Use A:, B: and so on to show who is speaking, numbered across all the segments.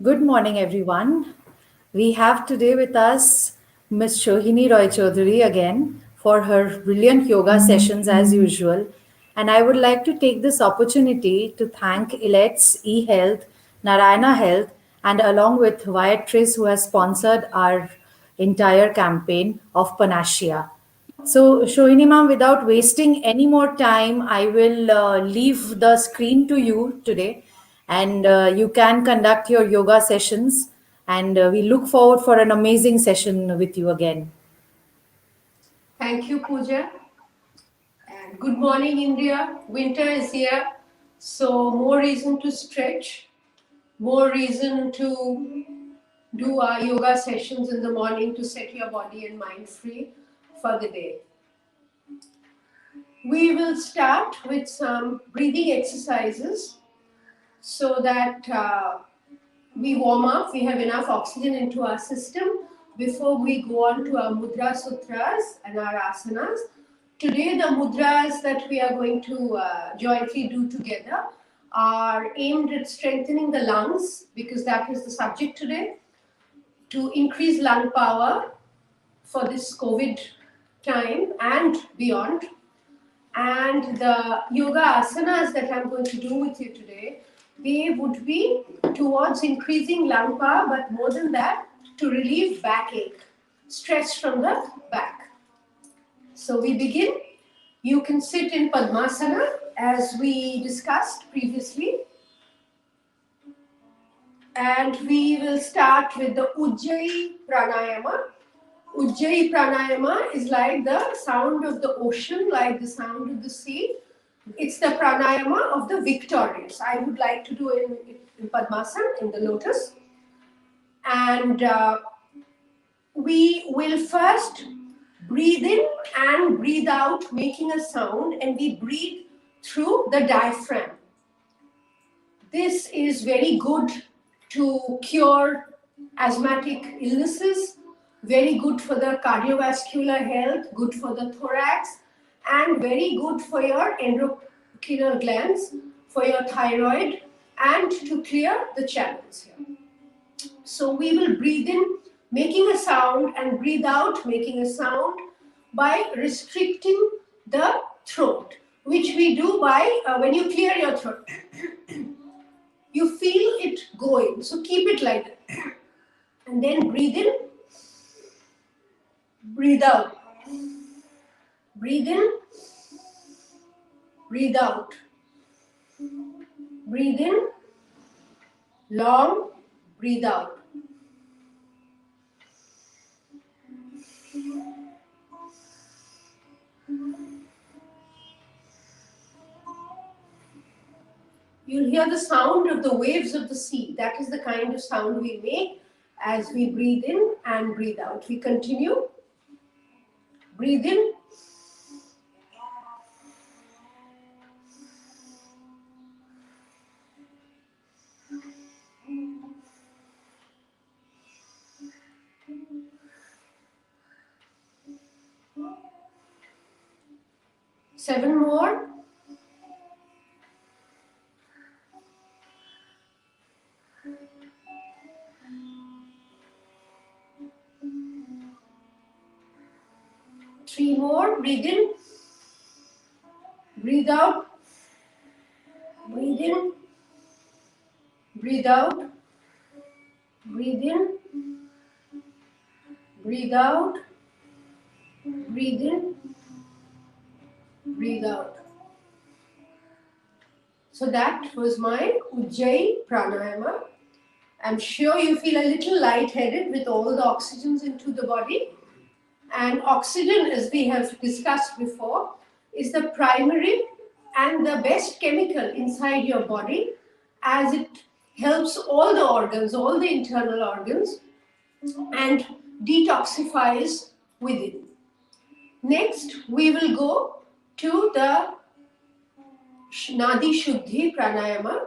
A: Good morning, everyone. We have today with us Ms. Shohini Roy Chaudhary again for her brilliant yoga sessions as usual. And I would like to take this opportunity to thank Elects eHealth, Narayana Health, and along with Viatris, who has sponsored our entire campaign of Panacea. So, Shohini ma'am, without wasting any more time, I will leave the screen to you today, and you can conduct your yoga sessions. And we look forward for an amazing session with you again.
B: Thank you, Pooja. And good morning, India. Winter is here, so more reason to stretch, more reason to do our yoga sessions in the morning to set your body and mind free for the day. We will start with some breathing exercises so that we warm up, we have enough oxygen into our system before we go on to our mudra sutras and our asanas. Today, the mudras that we are going to jointly do together are aimed at strengthening the lungs, because that is the subject today, to increase lung power for this COVID time and beyond. And the yoga asanas that I'm going to do with you today, they would be towards increasing lung power, but more than that, to relieve backache, stress from the back. So we begin. You can sit in Padmasana as we discussed previously. And we will start with the Ujjayi Pranayama. Ujjayi Pranayama is like the sound of the ocean, like the sound of the sea. It's the pranayama of the victorious. I would like to do it in Padmasana, in the lotus. And we will first breathe in and breathe out, making a sound, and we breathe through the diaphragm. This is very good to cure asthmatic illnesses, very good for the cardiovascular health, good for the thorax, and very good for your endocrine glands, for your thyroid, and to clear the channels here. So we will breathe in, making a sound, and breathe out, making a sound, by restricting the throat, which we do by when you clear your throat. You feel it going, so keep it like that. And then breathe in, breathe out. Breathe in, breathe out. Breathe in, long, breathe out. You'll hear the sound of the waves of the sea. That is the kind of sound we make as we breathe in and breathe out. We continue. Breathe in. Seven more. Three more. Breathe in. Breathe out. Breathe in. Breathe out. Breathe in. Breathe out. Breathe in. Breathe out. So that was my Ujjayi Pranayama. I'm sure you feel a little lightheaded with all the oxygens into the body. And oxygen, as we have discussed before, is the primary and the best chemical inside your body, as it helps all the organs, all the internal organs, and detoxifies within. Next, we will go to the Nadi Shuddhi Pranayama,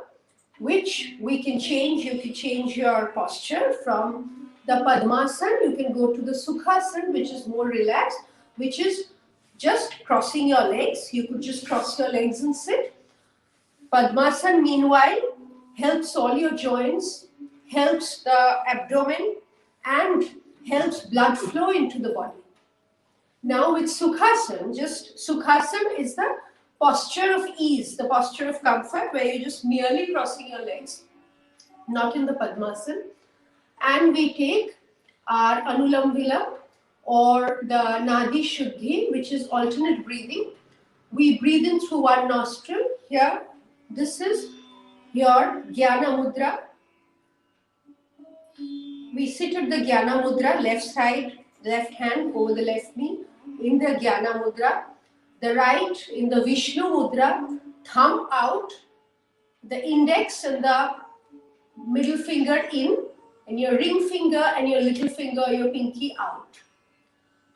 B: which we can change. You can change your posture from the Padmasana. You can go to the Sukhasana, which is more relaxed, which is just crossing your legs. You could just cross your legs and sit. Padmasana, meanwhile, helps all your joints, helps the abdomen, and helps blood flow into the body. Now with Sukhasana, just Sukhasana is the posture of ease, the posture of comfort, where you're just merely crossing your legs, not in the Padmasana. And we take our Anulam Vilam or the Nadi Shuddhi, which is alternate breathing. We breathe in through one nostril. Here, this is your Jnana Mudra. We sit at the Jnana Mudra, left side, left hand over the left knee, in the Jnana Mudra. The right in the Vishnu Mudra, thumb out, the index and the middle finger in, and your ring finger and your little finger, your pinky out.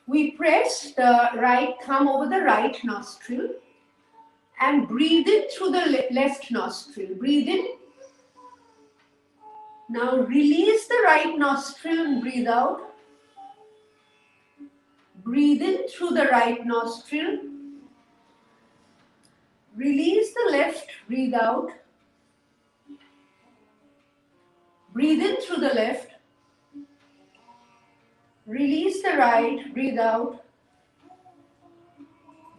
B: We press the right thumb over the right nostril and breathe in through the left nostril. Breathe in. Now release the right nostril and breathe out. Breathe in through the right nostril. Release the left, breathe out. Breathe in through the left. Release the right, breathe out.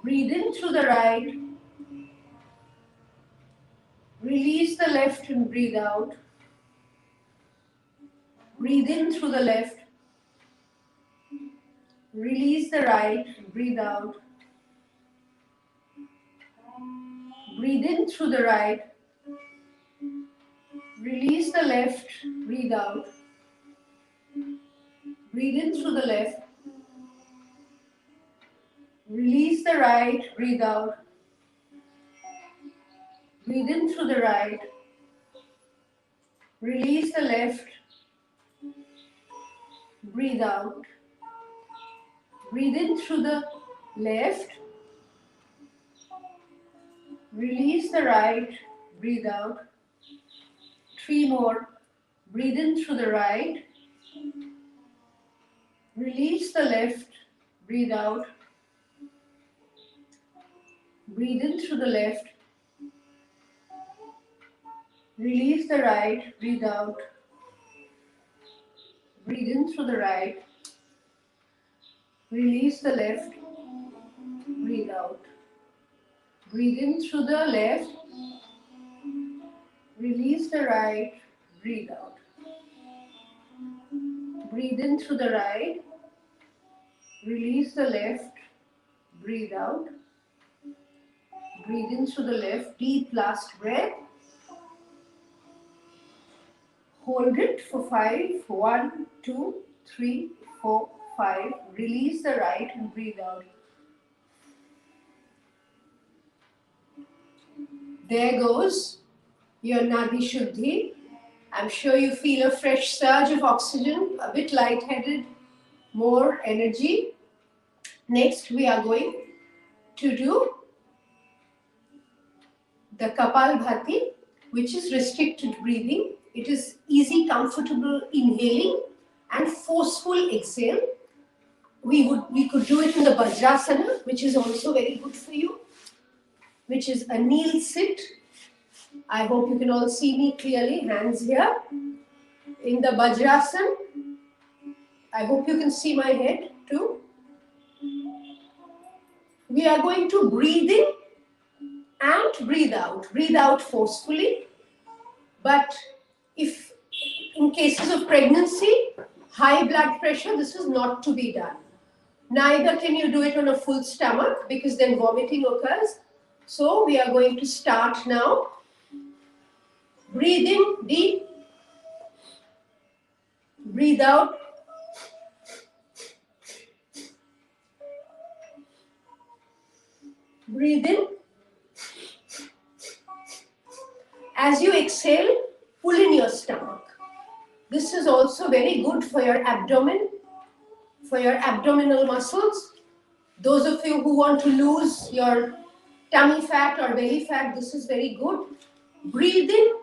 B: Breathe in through the right. Release the left and breathe out. Breathe in through the left. Release the right, breathe out. Breathe in through the right. Release the left, breathe out. Breathe in through the left. Release the right, breathe out. Breathe in through the right. Release the left. Breathe out. Breathe in through the left. Release the right. Breathe out. 3 more. Breathe in through the right. Release the left. Breathe out. Breathe in through the left. Release the right. Breathe out. Breathe in through the right. Release the left. Breathe out. Breathe in through the left. Release the right. Breathe out. Breathe in through the right. Release the left. Breathe out. Breathe in through the left. Deep last breath. Hold it for 5. 1, 2, 3, 4, 5. Release the right and breathe out. There goes your Nadi Shuddhi. I'm sure you feel a fresh surge of oxygen, a bit lightheaded, more energy. Next, we are going to do the Kapalbhati, which is restricted breathing. It is easy, comfortable inhaling and forceful exhale. We could do it in the Vajrasana, which is also very good for you, which is a kneel sit. I hope you can all see me clearly, hands here. In the Vajrasana, I hope you can see my head too. We are going to breathe in and breathe out. Breathe out forcefully. But if in cases of pregnancy, high blood pressure, this is not to be done. Neither can you do it on a full stomach because then vomiting occurs. So we are going to start now. Breathe in deep. Breathe out. Breathe in. As you exhale, pull in your stomach. This is also very good for your abdomen, for your abdominal muscles. Those of you who want to lose your tummy fat or belly fat, this is very good. Breathe in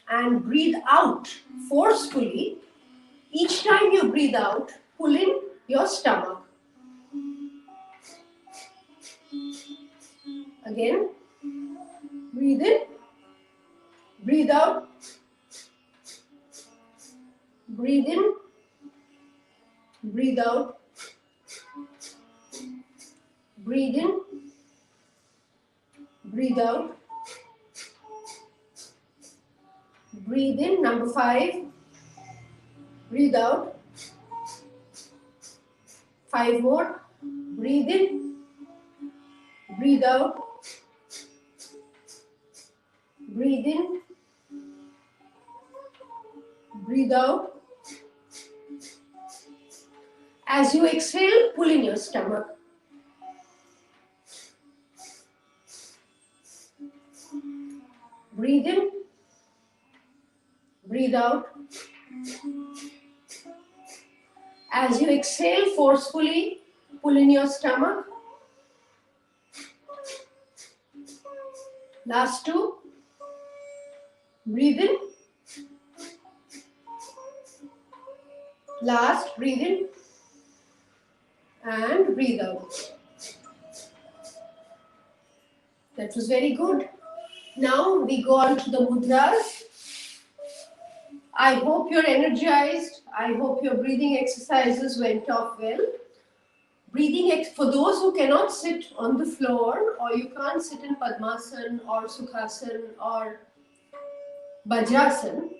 B: and breathe out forcefully. Each time you breathe out, pull in your stomach. Again, breathe in, breathe out, breathe in, breathe out, breathe in, breathe out, breathe in. Number 5, breathe out. 5 more. Breathe in, breathe out, breathe in, breathe out. As you exhale, pull in your stomach. Breathe in, breathe out. As you exhale forcefully, pull in your stomach. Last 2. Breathe in. Last, breathe in and breathe out. That was very good. Now we go on to the mudras. I hope you're energized. I hope your breathing exercises went off well. For those who cannot sit on the floor, or you can't sit in Padmasan or Sukhasan or Vajrasan,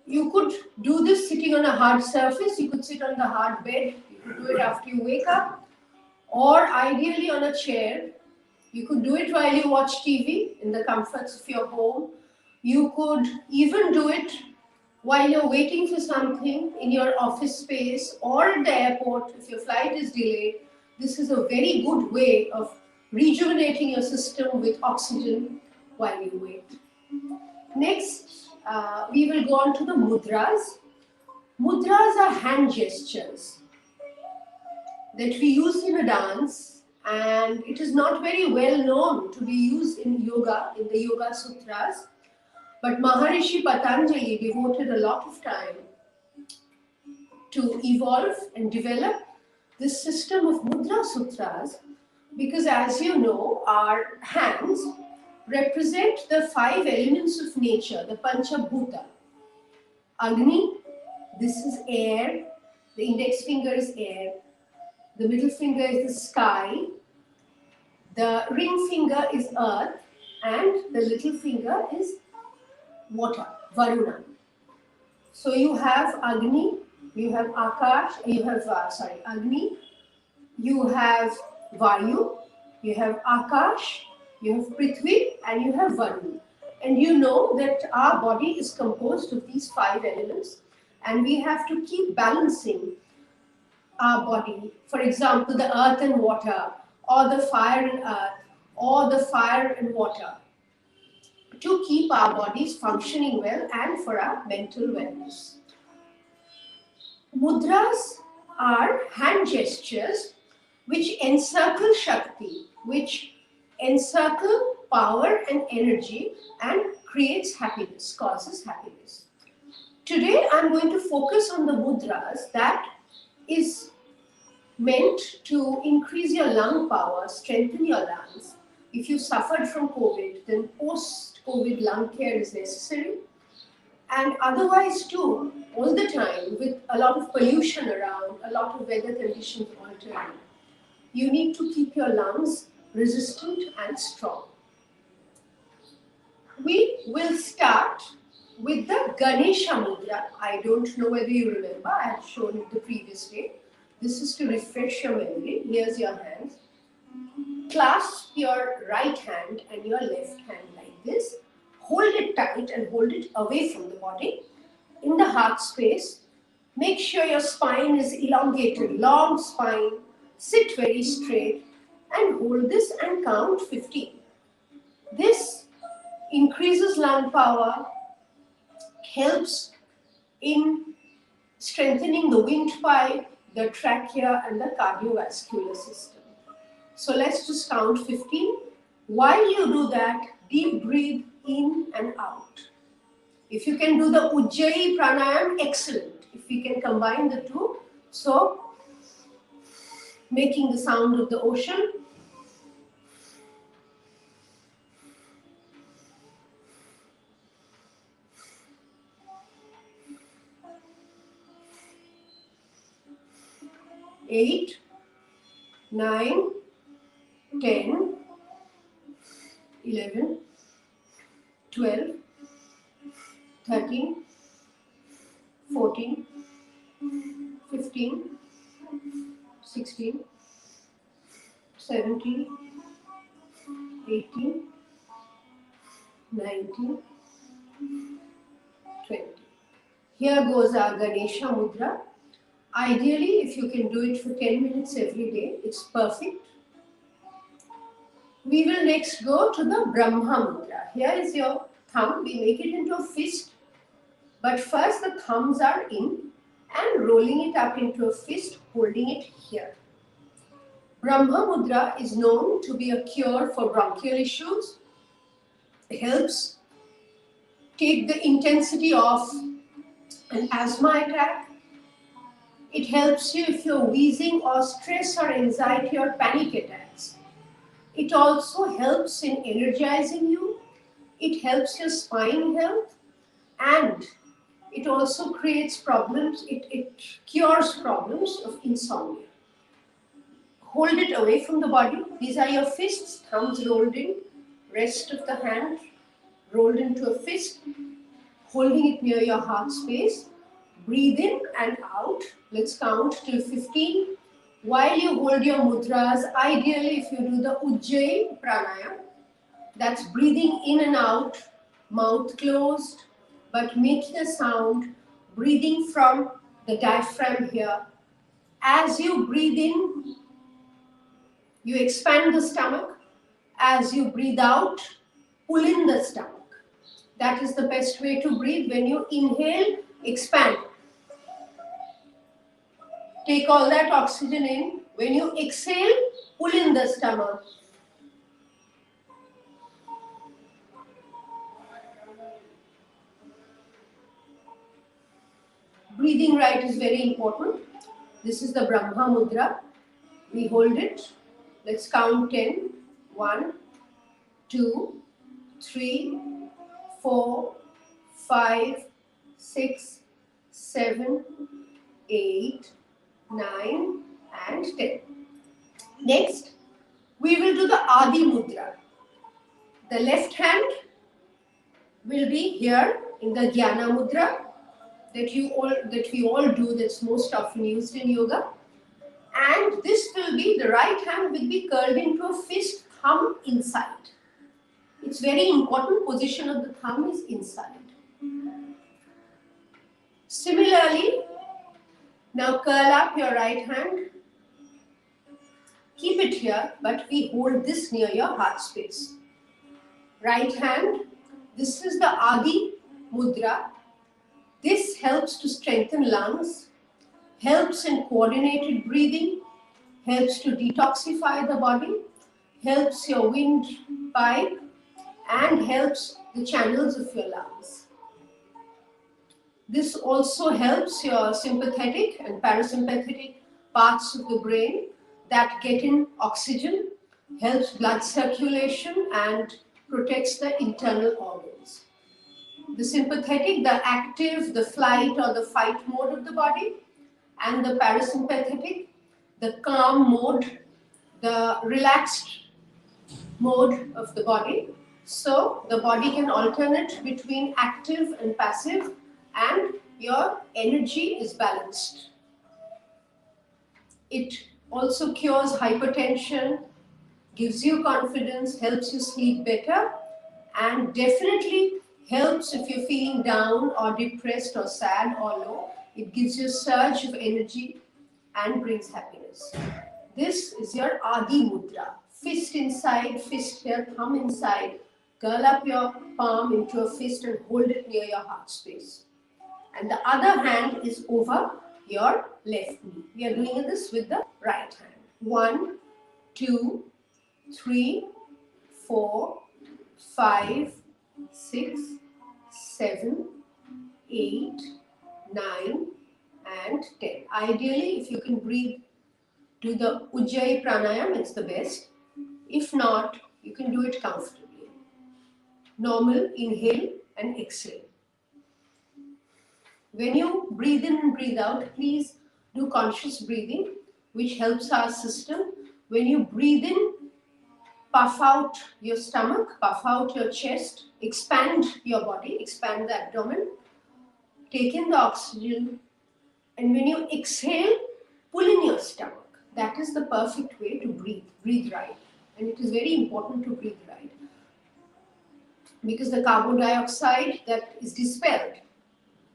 B: you could do this sitting on a hard surface. You could sit on the hard bed. You could do it after you wake up, or ideally on a chair. You could do it while you watch TV in the comforts of your home. You could even do it while you're waiting for something in your office space or at the airport if your flight is delayed. This is a very good way of rejuvenating your system with oxygen while you wait. Next, we will go on to the mudras. Mudras are hand gestures that we use in a dance, and it is not very well known to be used in yoga, in the Yoga Sutras. But Maharishi Patanjali devoted a lot of time to evolve and develop this system of Mudra Sutras, because as you know, our hands represent the 5 elements of nature, the Panchabhuta. Agni, this is air, the index finger is air, the middle finger is the sky, the ring finger is earth, and the little finger is water, Varuna. So you have Agni, you have Akash, Agni, you have Vayu, you have Akash, you have Prithvi, and you have Varun. And you know that our body is composed of these 5 elements, and we have to keep balancing our body. For example, the earth and water, or the fire and earth, or the fire and water, to keep our bodies functioning well and for our mental wellness. Mudras are hand gestures which encircle Shakti, which encircle power and energy and creates happiness, causes happiness. Today I'm going to focus on the mudras that is meant to increase your lung power, strengthen your lungs. If you suffered from COVID, then post-COVID lung care is necessary. And otherwise too, all the time, with a lot of pollution around, a lot of weather conditions altering, you need to keep your lungs resistant and strong. We will start with the Ganesha Mudra. I don't know whether you remember, I had shown it the previous day. This is to refresh your memory. Here's your hands. Clasp your right hand and your left hand like this. Hold it tight and hold it away from the body. In the heart space, make sure your spine is elongated, long spine. Sit very straight and hold this and count 15. This increases lung power, helps in strengthening the windpipe, the trachea, and the cardiovascular system. So let's just count 15. While you do that, deep breathe in and out. If you can do the Ujjayi pranayam, excellent. If we can combine the two, so making the sound of the ocean. 8, 9, 10, 11, 12, 13, 14, 15, 16, 17, 18, 19, 20. Here goes our Ganesha Mudra. Ideally, if you can do it for 10 minutes every day, it's perfect. We will next go to the Brahma Mudra. Here is your thumb. We make it into a fist. But first the thumbs are in and rolling it up into a fist, holding it here. Brahma Mudra is known to be a cure for bronchial issues. It helps take the intensity of an asthma attack. It helps you if you're wheezing or stress or anxiety or panic attacks. It also helps in energizing you. It helps your spine health, and it also creates problems. It cures problems of insomnia. Hold it away from the body. These are your fists, thumbs rolled in, rest of the hand rolled into a fist, holding it near your heart space. Breathe in and out. Let's count till 15. While you hold your mudras, ideally if you do the Ujjayi pranayama, that's breathing in and out, mouth closed, but making a sound, breathing from the diaphragm here. As you breathe in, you expand the stomach. As you breathe out, pull in the stomach. That is the best way to breathe. When you inhale, expand. Take all that oxygen in. When you exhale, pull in the stomach. Breathing right is very important. This is the Brahma Mudra. We hold it. Let's count 10. 1, 2, 3, 4, 5, 6, 7, 8, 9, and 10. Next, we will do the Adi Mudra. The left hand will be here in the Jnana Mudra that we all do, that's most often used in yoga. And this will be, the right hand will be curled into a fist, thumb inside. It's very important, position of the thumb is inside. Similarly, now curl up your right hand. Keep it here, but we hold this near your heart space. Right hand, this is the Adi Mudra. This helps to strengthen lungs, helps in coordinated breathing, helps to detoxify the body, helps your windpipe, and helps the channels of your lungs. This also helps your sympathetic and parasympathetic parts of the brain that get in oxygen, helps blood circulation, and protects the internal organs. The sympathetic, the active, the flight or the fight mode of the body, and the parasympathetic, the calm mode, the relaxed mode of the body. So the body can alternate between active and passive, and your energy is balanced. It also cures hypertension, gives you confidence, helps you sleep better, and definitely helps if you're feeling down or depressed or sad or low. It gives you a surge of energy and brings happiness. This is your Adi Mudra. Fist inside, fist here, thumb inside. Curl up your palm into a fist and hold it near your heart space. And the other hand is over your left knee. We are doing this with the right hand. 1, 2, 3, 4, 5, 6, 7, 8, 9, and 10. Ideally, if you can breathe, do the Ujjayi pranayama, it's the best. If not, you can do it comfortably. Normal inhale and exhale. When you breathe in and breathe out, please do conscious breathing. which helps our system. When you breathe in, puff out your stomach, puff out your chest, expand your body, expand the abdomen, take in the oxygen, and when you exhale, pull in your stomach. That is the perfect way to breathe. Breathe right. And it is very important to breathe right, because the carbon dioxide that is dispelled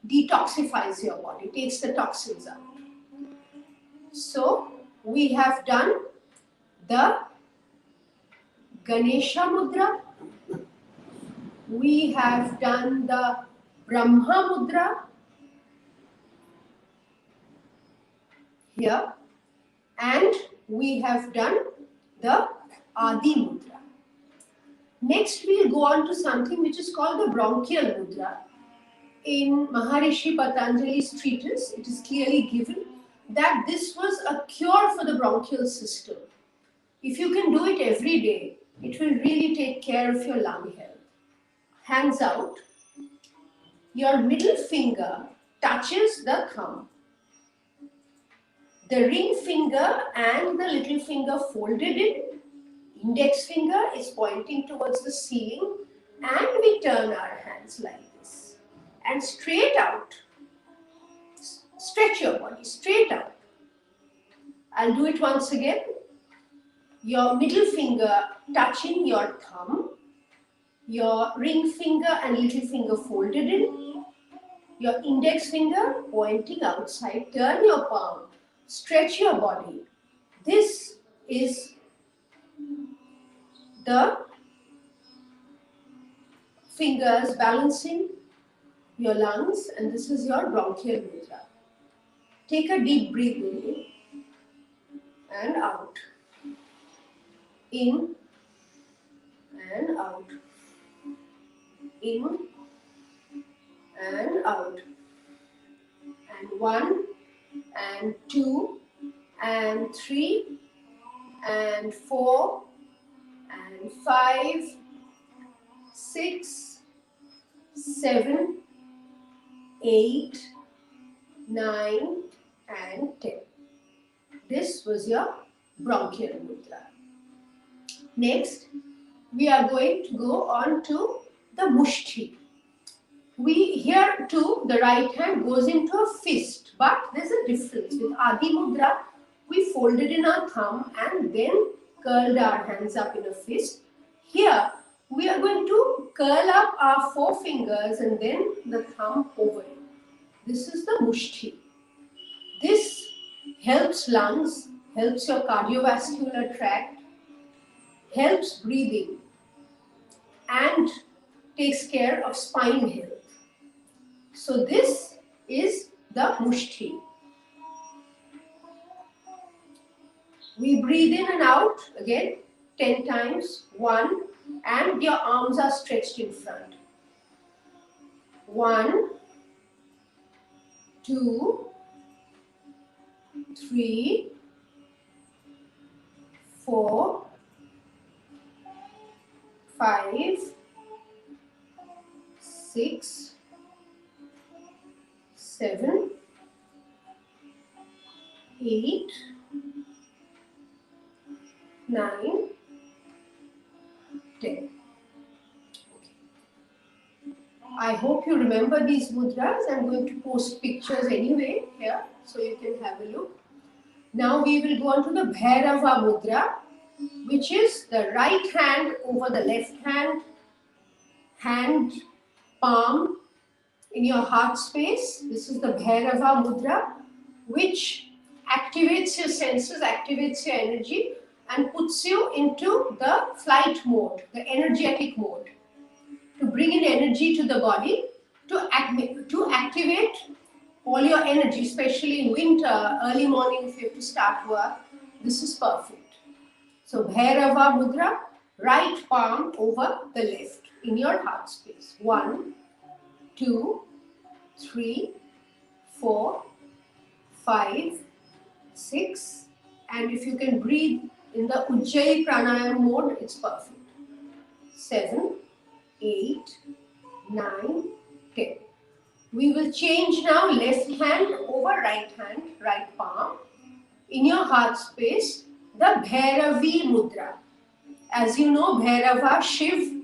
B: detoxifies your body, takes the toxins out. So we have done the Ganesha Mudra, we have done the Brahma Mudra here, and we have done the Adi Mudra. Next, we'll go on to something which is called the bronchial mudra. In Maharishi Patanjali's treatise, it is clearly given that this was a cure for the bronchial system. If you can do it every day, it will really take care of your lung health. Hands out. Your middle finger touches the thumb. The ring finger and the little finger folded in. Index finger is pointing towards the ceiling, and we turn our hands like this. And straight out. Stretch your body, straight out. I'll do it once again. Your middle finger touching your thumb. Your ring finger and little finger folded in. Your index finger pointing outside. Turn your palm. Stretch your body. This is the fingers balancing your lungs, and this is your bronchial mudra. Take a deep breath in and out. In and out. In and out. And 1 and 2 and 3 and 4 and 5, 6, 7, 8, 9 and 10. This was your bronchial mudra. Next, we are going to go on to the mushti. Here too, the right hand goes into a fist, but there's a difference. With Adi Mudra, we folded in our thumb and then curled our hands up in a fist. Here, we are going to curl up our four fingers and then the thumb over it. This is the mushti. This helps lungs, helps your cardiovascular tract, helps breathing, and takes care of spine health. So this is the mushti. We breathe in and out again 10 times. 1, and your arms are stretched in front. 1, 2, 3, 4, 5, 6, 7, 8, 9, 10. I hope you remember these mudras. I'm going to post pictures anyway here so you can have a look. Now we will go on to the Bhairava mudra, which is the right hand over the left hand, hand palm in your heart space. This is the Bhairava mudra, which activates your senses, activates your energy, and puts you into the flight mode, the energetic mode, to bring in energy to the body, to activate all your energy, especially in winter, early morning if you have to start work. This is perfect. So Bhairava mudra, right palm over the left in your heart space. 1, 2, 3, 4, 5, 6, and if you can breathe in the Ujjayi pranayama mode, it's perfect. 7, 8, 9, 10. We will change now left hand over right hand, right palm. in your heart space the Bhairavi Mudra. As you know, Bhairava, Shiv,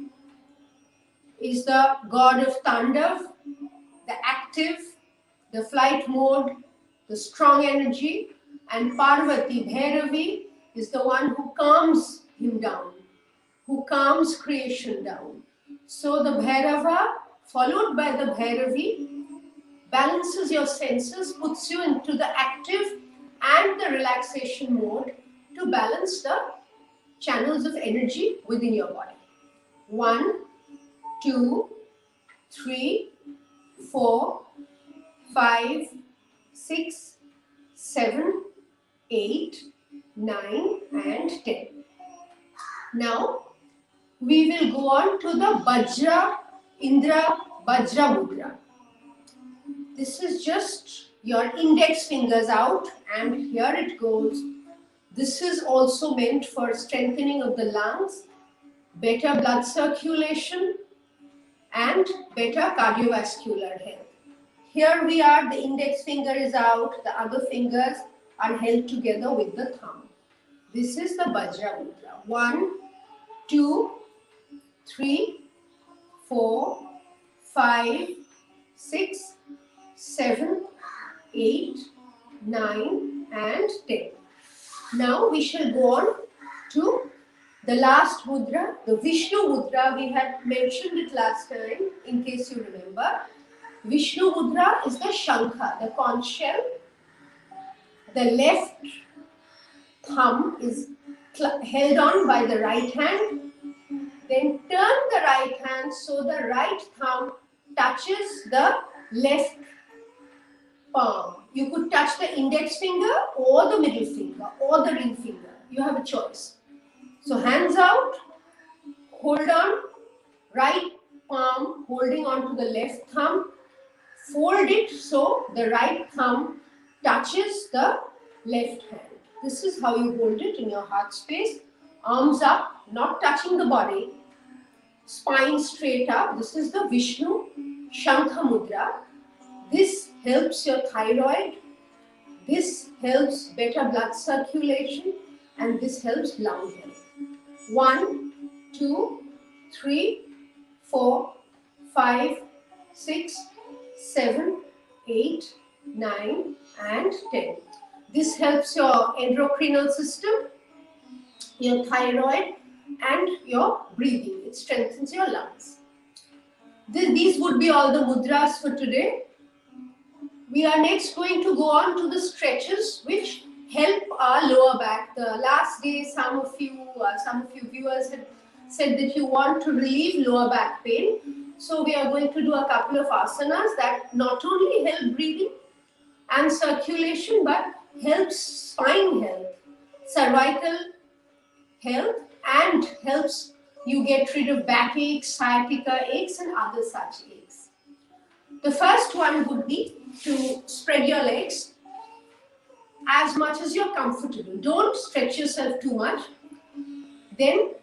B: is the god of Tandav, the active, the flight mode, the strong energy, and Parvati, Bhairavi, is the one who calms him down, who calms creation down. So the Bhairava, followed by the Bhairavi, balances your senses, puts you into the active and the relaxation mode to balance the channels of energy within your body. 1, 2, 3, 4, 5, 6, 7, 8, 9, and 10. Now, we will go on to the Vajra, Indra, Vajra Mudra. This is just your index fingers out, and here it goes. This is also meant for strengthening of the lungs, better blood circulation, and better cardiovascular health. Here we are, the index finger is out, the other fingers are held together with the thumb. This is the Vajra Mudra. 1, 2, 3, 4, 5, 6, 7, 8, 9, and 10. Now we shall go on to the last mudra, the Vishnu Mudra. We had mentioned it last time, in case you remember. Vishnu Mudra is the Shankha, the conch shell. The left thumb is held on by the right hand. Then turn the right hand so the right thumb touches the left palm. You could touch the index finger or the middle finger or the ring finger. You have a choice. So hands out, hold on, right palm holding on to the left thumb. Fold it so the right thumb touches the left hand. This is how you hold it in your heart space. Arms up, not touching the body. Spine straight up. This is the Vishnu Shankha Mudra. This helps your thyroid. This helps better blood circulation. And this helps lung health. 1, 2, 3, 4, 5, 6, 7, 8, 9, and 10. This helps your endocrinal system, your thyroid, and your breathing. It strengthens your lungs. These would be all the mudras for today. We are next going to go on to the stretches which help our lower back. The last day, some of you viewers had said that you want to relieve lower back pain. So we are going to do a couple of asanas that not only help breathing and circulation, but helps spine health, cervical health, and helps you get rid of backaches, sciatica aches, and other such aches. The first one would be to spread your legs as much as you're comfortable. Don't stretch yourself too much. Then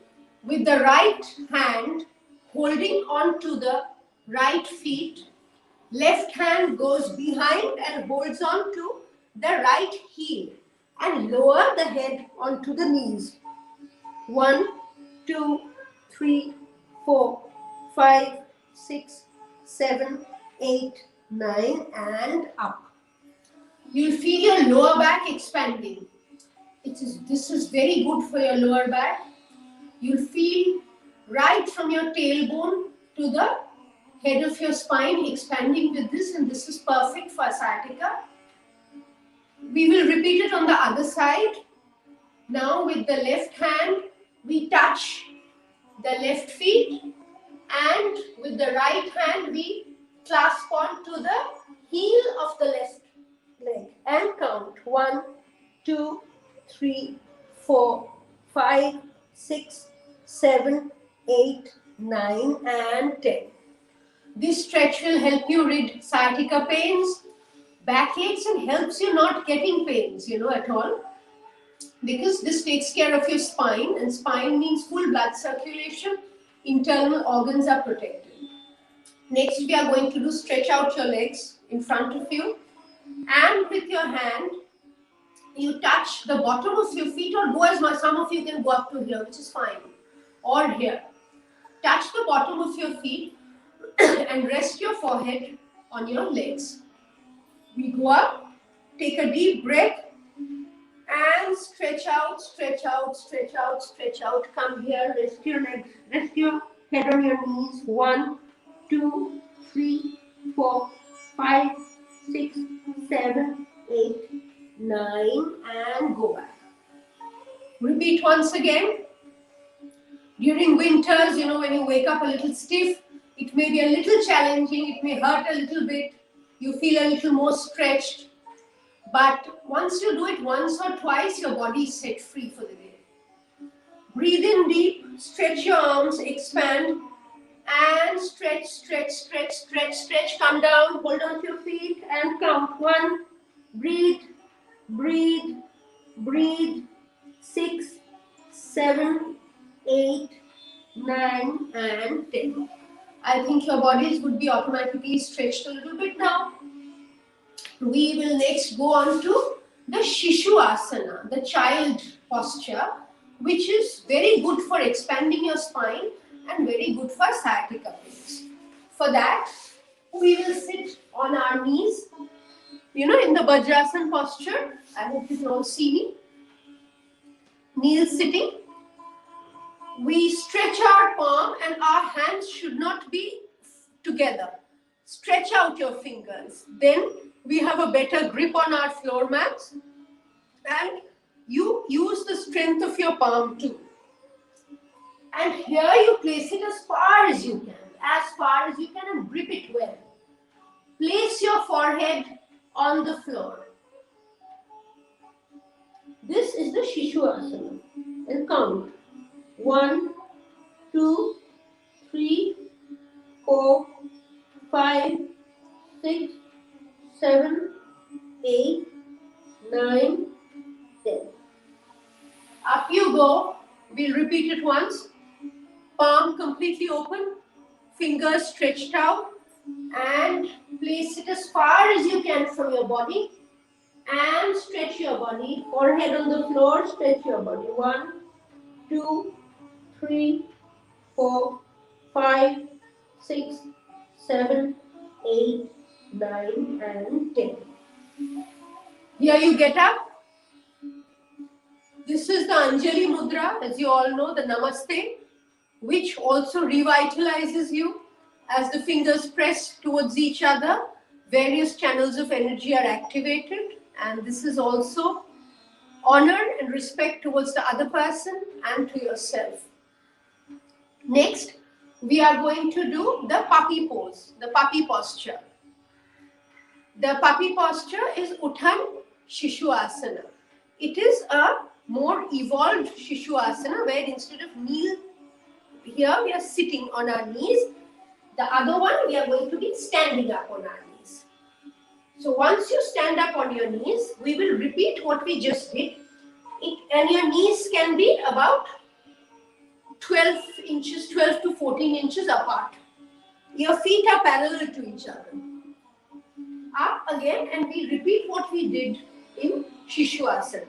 B: with the right hand holding on to the right feet, left hand goes behind and holds on to the right heel and lower the head onto the knees. 1, 2, 3, 4, 5, 6, 7, 8, 9, and up. You'll feel your lower back expanding. This is very good for your lower back. You'll feel right from your tailbone to the head of your spine expanding with this, and this is perfect for sciatica. We will repeat it on the other side. Now with the left hand, we touch the left feet, and with the right hand, we clasp onto the heel of the left leg and count 1, 2, 3, 4, 5, 6, 7, 8, 9, and 10. This stretch will help you rid sciatica pains, backaches, and helps you not getting pains, at all. Because this takes care of your spine, and spine means full blood circulation, internal organs are protected. Next, we are going to stretch out your legs in front of you, and with your hand, You touch the bottom of your feet, or go as much. Some of you can go up to here, which is fine, or here. Touch the bottom of your feet and rest your forehead on your legs. We go up, take a deep breath, and stretch out, stretch out, stretch out, stretch out. Come here, rest your legs, rest your head on your knees. 1, 2, 3, 4, 5, 6, 7, 8, 9, and go back. Repeat once again. During winters, when you wake up a little stiff, it may be a little challenging, it may hurt a little bit, you feel a little more stretched. But once you do it once or twice, your body is set free for the day. Breathe in deep, stretch your arms, expand, and stretch, stretch, stretch, stretch, stretch. Come down, hold on to your feet, and count. 1, breathe, breathe, breathe. 6, 7, 8, 9, and 10. I think your bodies would be automatically stretched a little bit now. We will next go on to the Shishu Asana, the child posture, which is very good for expanding your spine and very good for sciatica pains. For that, we will sit on our knees, in the Vajrasana posture. I hope you can all see me. Kneel sitting. We stretch our palm and our hands should not be together. Stretch out your fingers. Then we have a better grip on our floor mats, and you use the strength of your palm too. And here you place it as far as you can, and grip it well. Place your forehead on the floor. This is the Shishu Asana. And count. 1, 2, 3, 4, 5, 6, 7, 8, 9, 10. Up you go. We'll repeat it once. Palm completely open, fingers stretched out, and place it as far as you can from your body, and stretch your body. Forehead on the floor, stretch your body. 1, 2, 3, 4, 5, 6, 7, 8, 9, and 10. Here you get up. This is the Anjali Mudra, as you all know, the Namaste, which also revitalizes you as the fingers press towards each other. Various channels of energy are activated, and this is also honor and respect towards the other person and to yourself. Next, we are going to do the puppy pose, the puppy posture. The puppy posture is Uttan Shishu Asana. It is a more evolved Shishu Asana where instead of kneel here, we are sitting on our knees. The other one, we are going to be standing up on our knees. So once you stand up on your knees, we will repeat what we just did. And your knees can be about 12 inches, 12 to 14 inches apart. Your feet are parallel to each other. Up again, and we repeat what we did in Shishu Asana.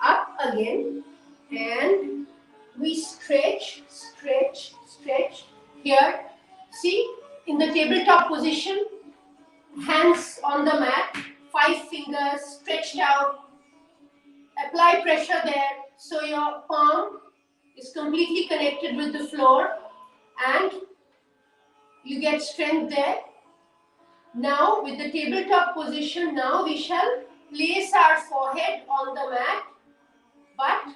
B: Up again, and we stretch, stretch, stretch. Here, see, in the tabletop position, hands on the mat, 5 fingers stretched out. Apply pressure there, so your palm is completely connected with the floor, and you get strength there. Now, with the tabletop position, now we shall place our forehead on the mat, but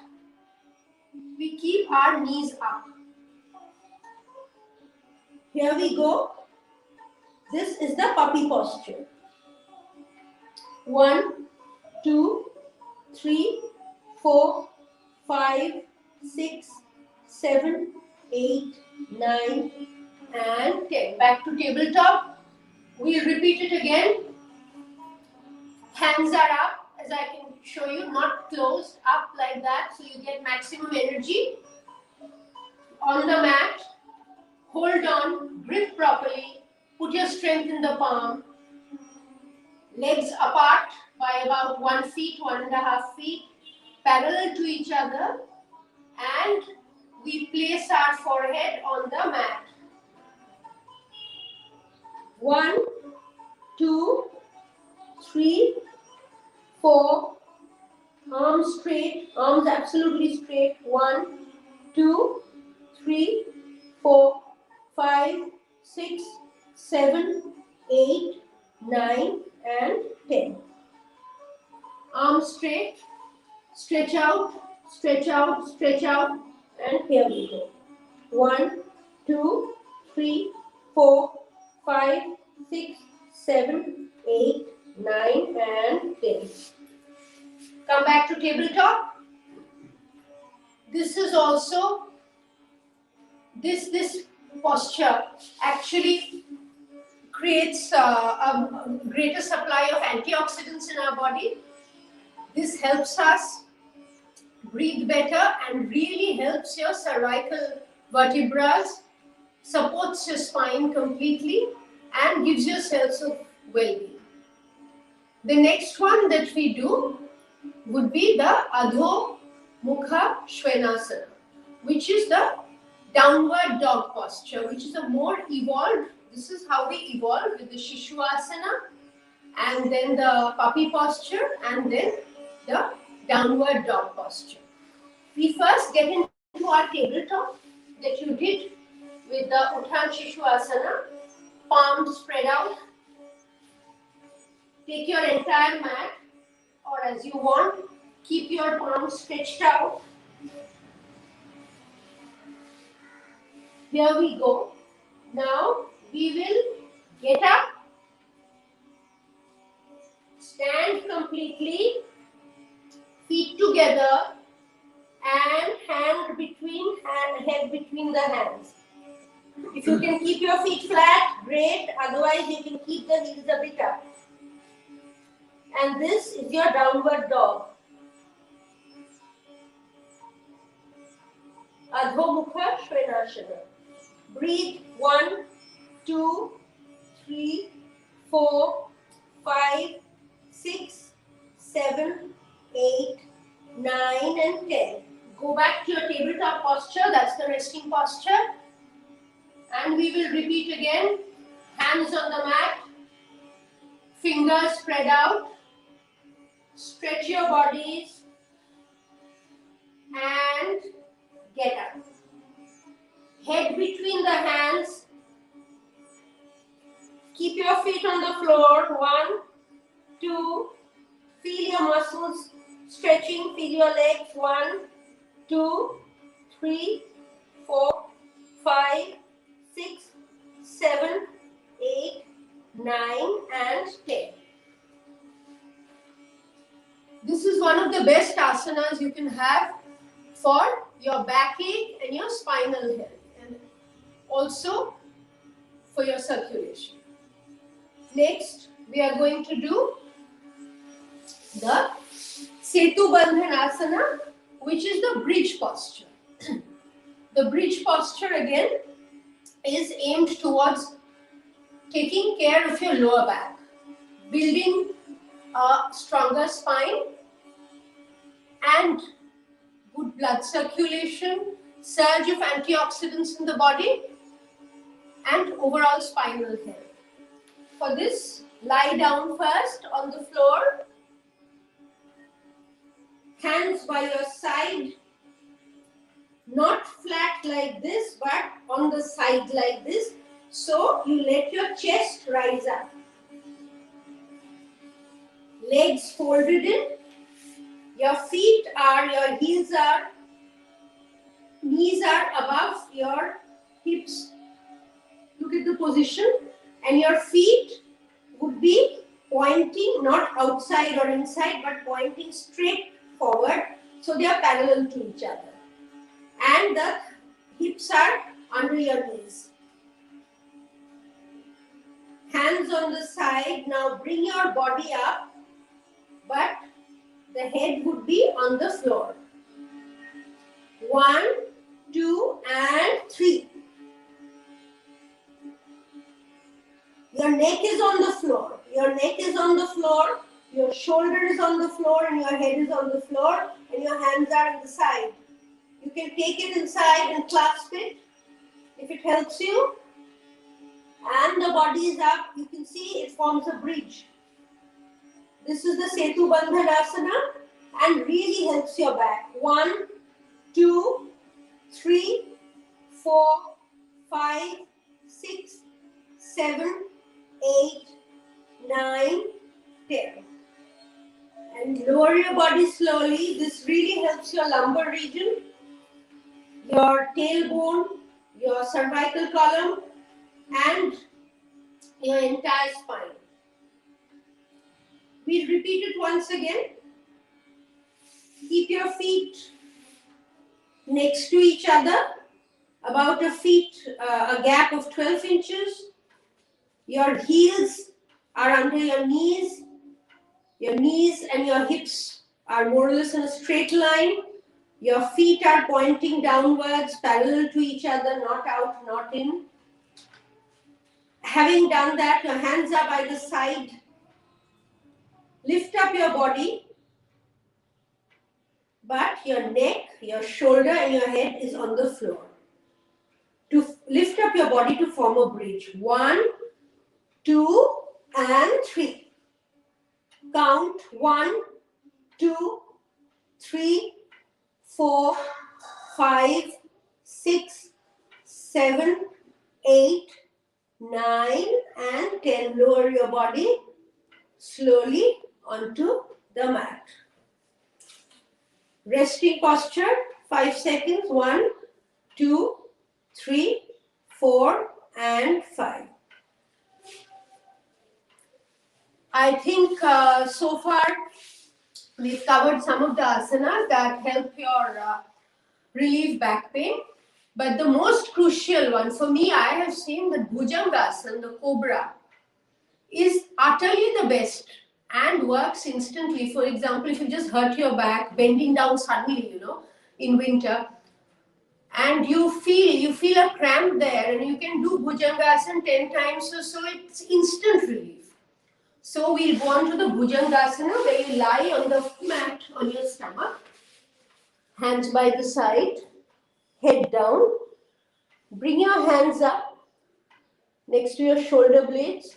B: we keep our knees up. Here we go. This is the puppy posture. 1, 2, 3, 4, 5, 6, 7, 8, 9, and 10. Back to tabletop. We'll repeat it again. Hands are up, as I can show you, not closed, up like that, so you get maximum energy. On the mat, hold on, grip properly, put your strength in the palm. Legs apart, by about 1 feet, 1.5 feet, parallel to each other, and we place our forehead on the mat. 1, 2, 3, 4. Arms straight, arms absolutely straight. 1, 2, 3, 4, 5, 6, 7, 8, 9, and 10. Arms straight, stretch out, stretch out, stretch out, and here we go. 1, 2, 3, 4, 5, 6, 7, 8, 9, and 10. Come back to tabletop. This is also, this posture actually creates a greater supply of antioxidants in our body. This helps us breathe better and really helps your cervical vertebrae, supports your spine completely, and gives you a sense of well-being. The next one that we do would be the Adho Mukha Shvanasana, which is the downward dog posture, which is a more evolved. This is how we evolve with the Shishwasana, and then the puppy posture, and then the downward dog posture. We first get into our tabletop that you did with the Uttan Shishwasana, palms spread out. Take your entire mat, or as you want, keep your palms stretched out. Here we go. Now we will get up, stand completely, feet together, and head between the hands. If you can keep your feet flat, great. Otherwise, you can keep the heels a bit up. And this is your downward dog. Adho Mukha Shvanasana. Breathe 1, 2, 3, 4, 5, 6, 7, 8, 9, and 10. Go back to your tabletop posture. That's the resting posture. And we will repeat again. Hands on the mat. Fingers spread out. Stretch your bodies. And get up. Head between the hands. Keep your feet on the floor. 1, 2. Feel your muscles stretching. Feel your legs. 1, 2, 3, 4, 5, 6, 7, 8, 9, and 10. This is one of the best asanas you can have for your backache and your spinal health, and also for your circulation. Next, we are going to do the Setu Bandhan Asana, which is the bridge posture. The bridge posture again is aimed towards taking care of your lower back, building a stronger spine and good blood circulation, surge of antioxidants in the body, and overall spinal health. For this, lie down first on the floor, hands by your side, not flat like this, but on the side like this. So you let your chest rise up. Legs folded in. Your heels are, knees are above your hips. Look at the position. And your feet would be pointing not outside or inside, but pointing straight forward. So they are parallel to each other. And the hips are under your knees. Hands on the side. Now bring your body up, but the head would be on the floor. 1, 2, and 3. Your neck is on the floor. Your neck is on the floor. Your shoulder is on the floor and your head is on the floor and your hands are in the side. You can take it inside and clasp it if it helps you. And the body is up. You can see it forms a bridge. This is the Setu Bandhanasana and really helps your back. 1, 2, 3, 4, 5, 6, 7, 8, 9, 10. And lower your body slowly. This really helps your lumbar region, your tailbone, your cervical column, and your entire spine. We'll repeat it once again. Keep your feet next to each other, about a gap of 12 inches. Your heels are under your knees. Your knees and your hips are more or less in a straight line. Your feet are pointing downwards, parallel to each other, not out, not in. Having done that, your hands are by the side. Lift up your body, but your neck, your shoulder, and your head is on the floor. To lift up your body to form a bridge. 1, 2, and 3. Count 1, 2, 3, 4, 5, 6, 7, 8, 9, and 10. Lower your body slowly onto the mat. Resting posture, 5 seconds. 1, 2, 3, 4, and 5. I think so far we've covered some of the asanas that help your relieve back pain. But the most crucial one for me, I have seen that Bhujangasana, the cobra, is utterly the best and works instantly. For example, if you just hurt your back, bending down suddenly, in winter, and you feel a cramp there, and you can do Bhujangasana 10 times or so, it's instant relief. So we'll go on to the Bhujangasana, where you lie on the mat on your stomach, hands by the side, head down. Bring your hands up next to your shoulder blades,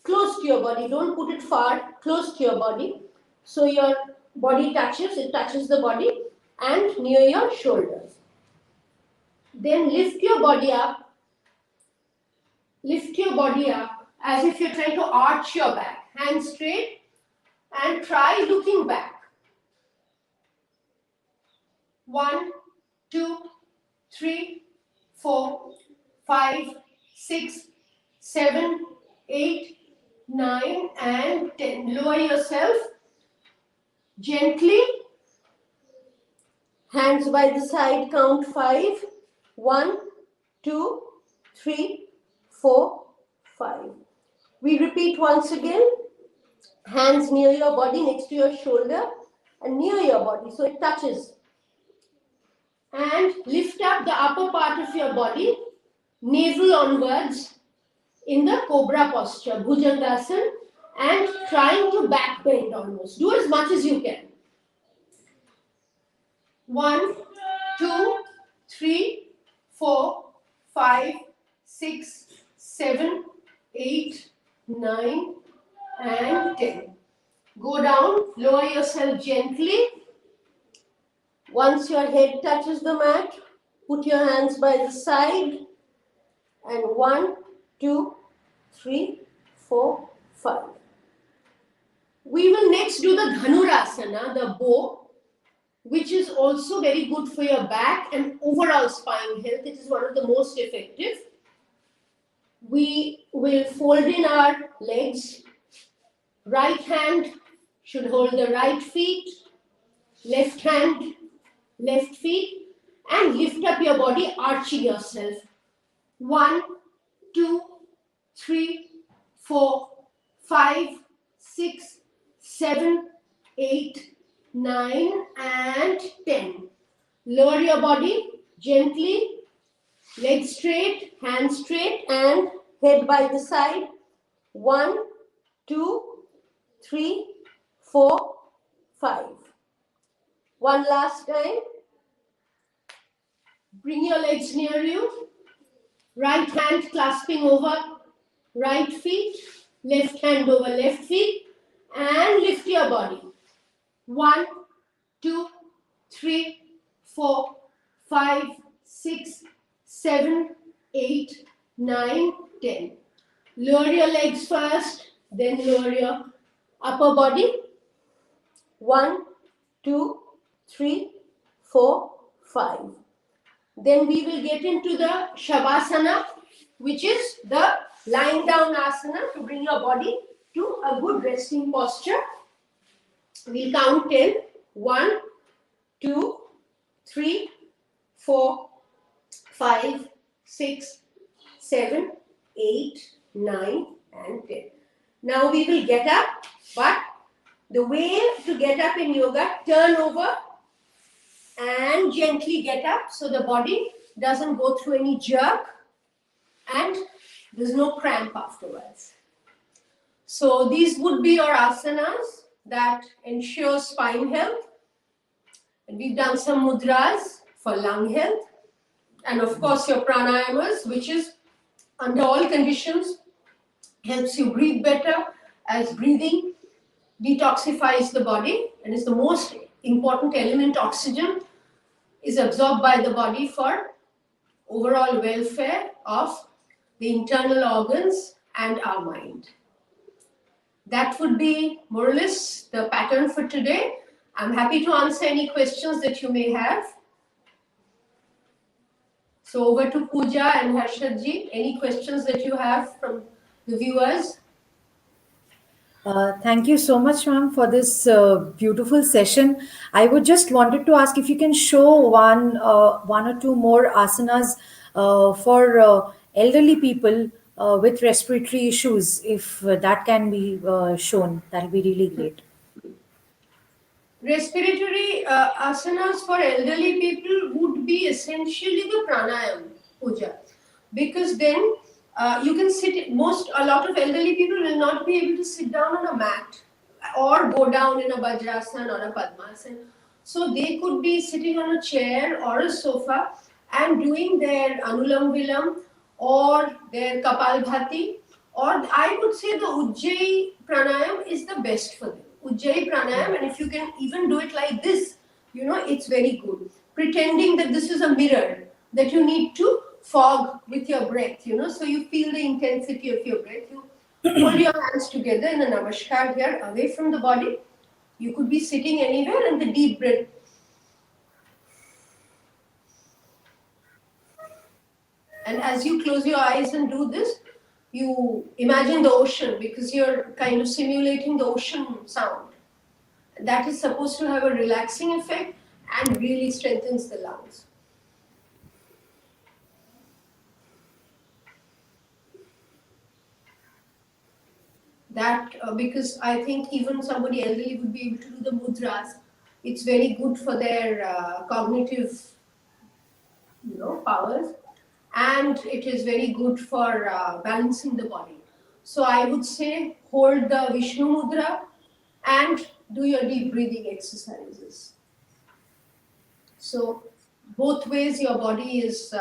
B: close to your body. Don't put it far, close to your body. So your body touches the body and near your shoulders. Then lift your body up as if you're trying to arch your back. Hands straight and try looking back. 1, 2, 3, 4, 5, 6, 7, 8, 9, and 10. Lower yourself gently. Hands by the side, count 5. 1, 2, 3, 4, 5. We repeat once again. Hands near your body, next to your shoulder, and near your body, so it touches. And lift up the upper part of your body, navel onwards, in the cobra posture, Bhujangasana, and trying to back bend almost. Do as much as you can. 1, 2, 3, 4, 5, 6, 7, 8, 9, and 10. Go down, lower yourself gently. Once your head touches the mat, put your hands by the side. And 1, 2, 3, 4, 5. We will next do the Dhanurasana, the bow, which is also very good for your back and overall spine health. It is one of the most effective. We will fold in our legs. Right hand should hold the right feet. Left hand, left feet. And lift up your body, arching yourself. 1, 2, 3, 4, 5, 6, 7, 8, 9, and 10. Lower your body gently, legs straight, hands straight, and head by the side. 1, 2, 3, 4, 5. One last time. Bring your legs near you. Right hand clasping over right feet. Left hand over left feet. And lift your body. 1, 2, 3, 4, 5, 6, 7, 8, 9, 10. Lower your legs first, then lower your upper body. 1, 2, 3, 4, 5. Then we will get into the Shavasana, which is the lying down asana to bring your body to a good resting posture. We'll count 10. 1, 2, 3, 4, 5, 6, 7, 8, 9, and 10. Now we will get up, but the way to get up in yoga, turn over and gently get up so the body doesn't go through any jerk and there's no cramp afterwards. So these would be your asanas that ensure spine health. And we've done some mudras for lung health. And of course your pranayamas, which is under all conditions helps you breathe better, as breathing detoxifies the body and is the most important element. Oxygen is absorbed by the body for overall welfare of the internal organs and our mind. That would be more or less the pattern for today. I'm happy to answer any questions that you may have. So over to Pooja and Harshadji. Any questions that you have from the viewers?
A: Thank you so much, ma'am, for this beautiful session. I would just wanted to ask if you can show one or two more asanas for elderly people with respiratory issues. If that can be shown, that'll be really great.
B: Respiratory asanas for elderly people would be essentially the pranayam, Pooja, because then you can sit. A lot of elderly people will not be able to sit down on a mat or go down in a vajrasana or a padmasana. So they could be sitting on a chair or a sofa and doing their anulam vilam or their kapalbhati, or I would say the ujjayi pranayam is the best for them. Ujjayi pranayam, and if you can even do it like this, it's very good. Pretending that this is a mirror that you need to fog with your breath, so you feel the intensity of your breath. You hold your hands together in a namaskar here, away from the body. You could be sitting anywhere, and the deep breath. And as you close your eyes and do this, you imagine the ocean, because you're kind of simulating the ocean sound. That is supposed to have a relaxing effect and really strengthens the lungs. That because I think even somebody elderly would be able to do the mudras. It's very good for their cognitive, powers, and it is very good for balancing the body. So I would say hold the Vishnu Mudra and do your deep breathing exercises. So both ways your body is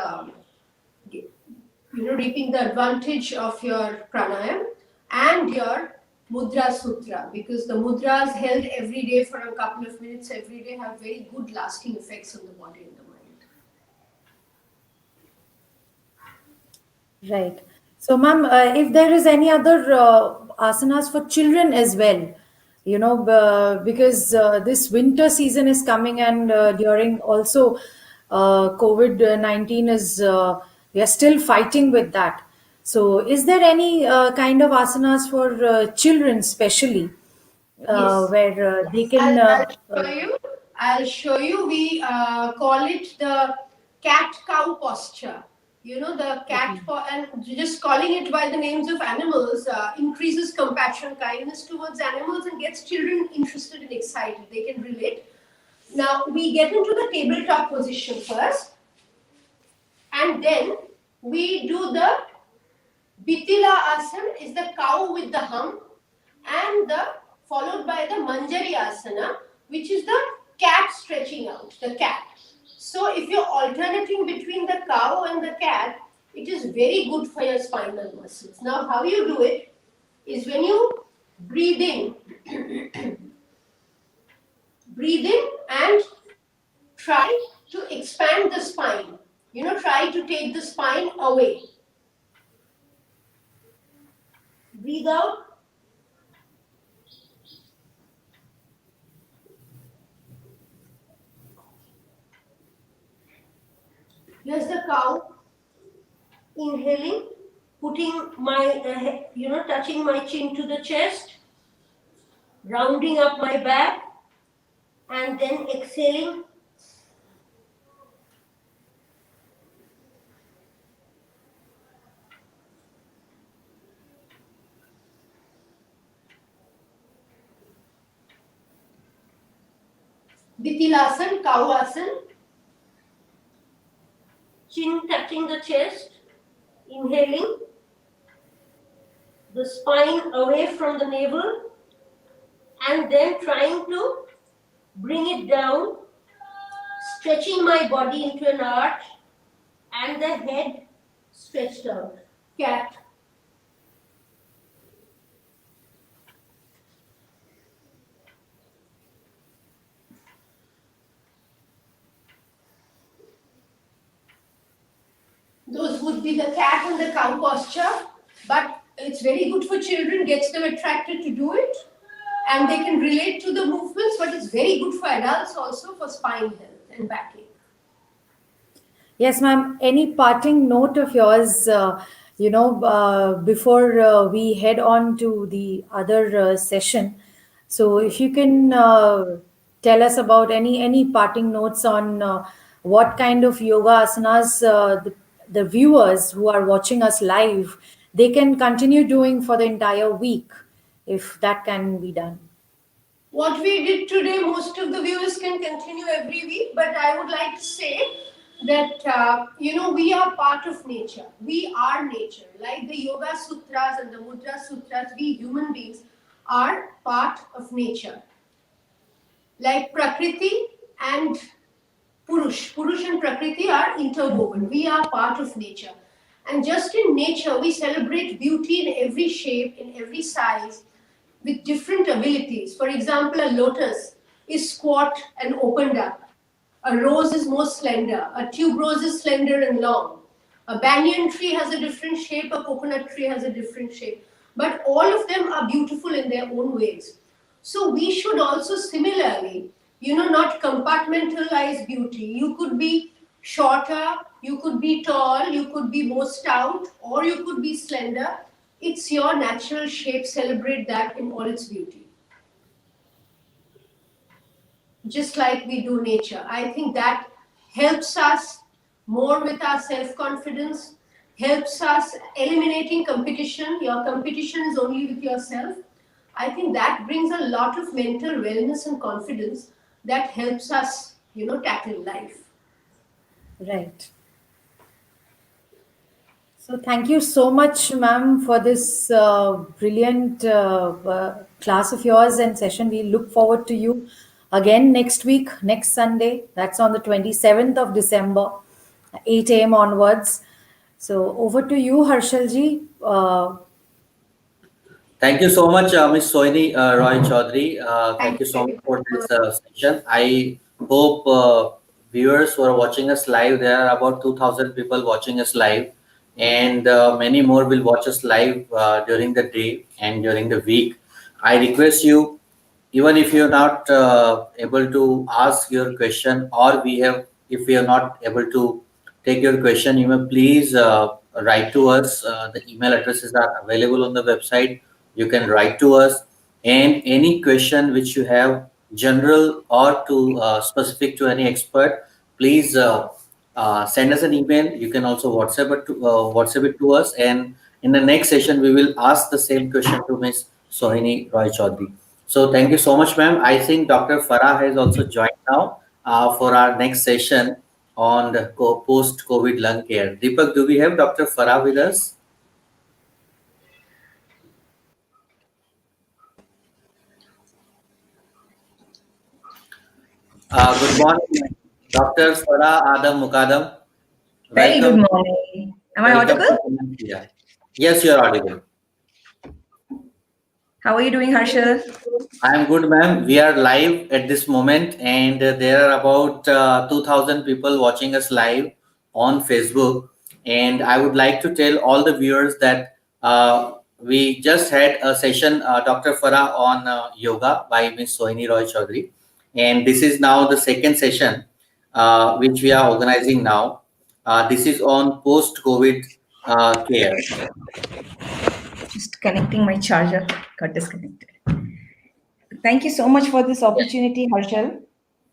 B: reaping the advantage of your pranayam and your mudra sutra, because the mudras held every day for a couple of minutes every day have very good lasting effects on the body and the mind.
A: Right. So, ma'am, if there is any other asanas for children as well, because this winter season is coming, and during also COVID-19 is, we are still fighting with that. So, is there any kind of asanas for children, especially,
B: Yes.
A: where they can?
B: I'll show you. I'll show you. We call it the cat cow posture. The cat
A: Okay.
B: and just calling it by the names of animals increases compassion, kindness towards animals, and gets children interested and excited. They can relate. Now we get into the tabletop position first, and then we do the Bitila asana, is the cow with the hump, and the followed by the Manjari Asana, which is the cat stretching out, the cat. So if you're alternating between the cow and the cat, it is very good for your spinal muscles. Now, how you do it is when you breathe in, breathe in and try to expand the spine. Try to take the spine away. Breathe out. Here's the cow. Inhaling, putting my, touching my chin to the chest, rounding up my back, and then exhaling. Vithilasan, cow asan, chin touching the chest, inhaling, the spine away from the navel, and then trying to bring it down, stretching my body into an arch, and the head stretched out. Cat. Those would be the cat and the cow posture, but it's very good for children, gets them attracted to do it, and they can relate to the movements, but it's very good for adults also for spine health and backache.
A: Yes, ma'am. Any parting note of yours, before we head on to the other session? So, if you can tell us about any parting notes on what kind of yoga asanas the viewers who are watching us live they can continue doing for the entire week, if that can be done.
B: What we did today, most of the viewers can continue every week, but I would like to say that, we are part of nature. We are nature. Like the Yoga Sutras and the Mudra Sutras, we human beings are part of nature. Like Prakriti and Purush and Prakriti are interwoven. We are part of nature. And just in nature, we celebrate beauty in every shape, in every size, with different abilities. For example, a lotus is squat and opened up. A rose is more slender. A tuberose is slender and long. A banyan tree has a different shape. A coconut tree has a different shape. But all of them are beautiful in their own ways. So we should also similarly, not compartmentalize beauty. You could be shorter, you could be tall, you could be more stout, or you could be slender. It's your natural shape. Celebrate that in all its beauty. Just like we do nature. I think that helps us more with our self confidence, helps us eliminating competition. Your competition is only with yourself. I think that brings a lot of mental wellness and confidence that helps us, tackle life.
A: Right. So thank you so much, ma'am, for this brilliant class of yours and session. We look forward to you again next week, next Sunday. That's on the 27th of December, 8 a.m. onwards. So over to you, Harshalji.
C: Thank you so much, Ms. Soini Roy Chaudhary. Thank
B: Thank
C: you so much
B: you.
C: for this session. I hope viewers who are watching us live, there are about 2,000 people watching us live, and many more will watch us live during the day and during the week. I request you, even if you're not able to ask your question, or if we are not able to take your question, you may please write to us. The email addresses are available on the website. You can write to us, and any question which you have, general or to specific to any expert, please send us an email. You can also WhatsApp it to us, and in the next session we will ask the same question to Ms. Sohini Roy Chaudhary. So thank you so much, ma'am. I think Dr. Farah has also joined now for our next session on the post-COVID lung care. Deepak, do we have Dr. Farah with us? Good morning, Dr. Farah Adam Mukadam.
D: Very good
C: Welcome,
D: morning. Am I
C: welcome
D: audible?
C: to Pulmonology. Yes, you are audible.
D: How are you doing, Harshal?
C: I am good, ma'am. We are live at this moment, and there are about 2,000 people watching us live on Facebook. And I would like to tell all the viewers that we just had a session, Dr. Farah, on yoga by Ms. Sohini Roy Chaudhary. And this is now the second session which we are organizing now. This is on post COVID care.
D: Just connecting my charger. Got disconnected. Thank you so much for this opportunity, Harshal.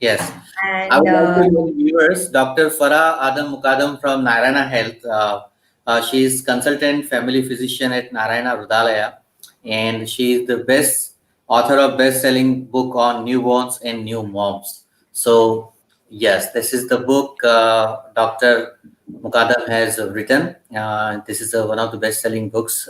C: Yes. I
D: And
C: would like to tell viewers, Dr. Farah Adam Mukadam from Narayana Health. She is consultant family physician at Narayana Rudalaya, and she is the best author of best-selling book on newborns and new moms. So, yes, this is the book Dr. Mukadam has written. This is one of the best-selling books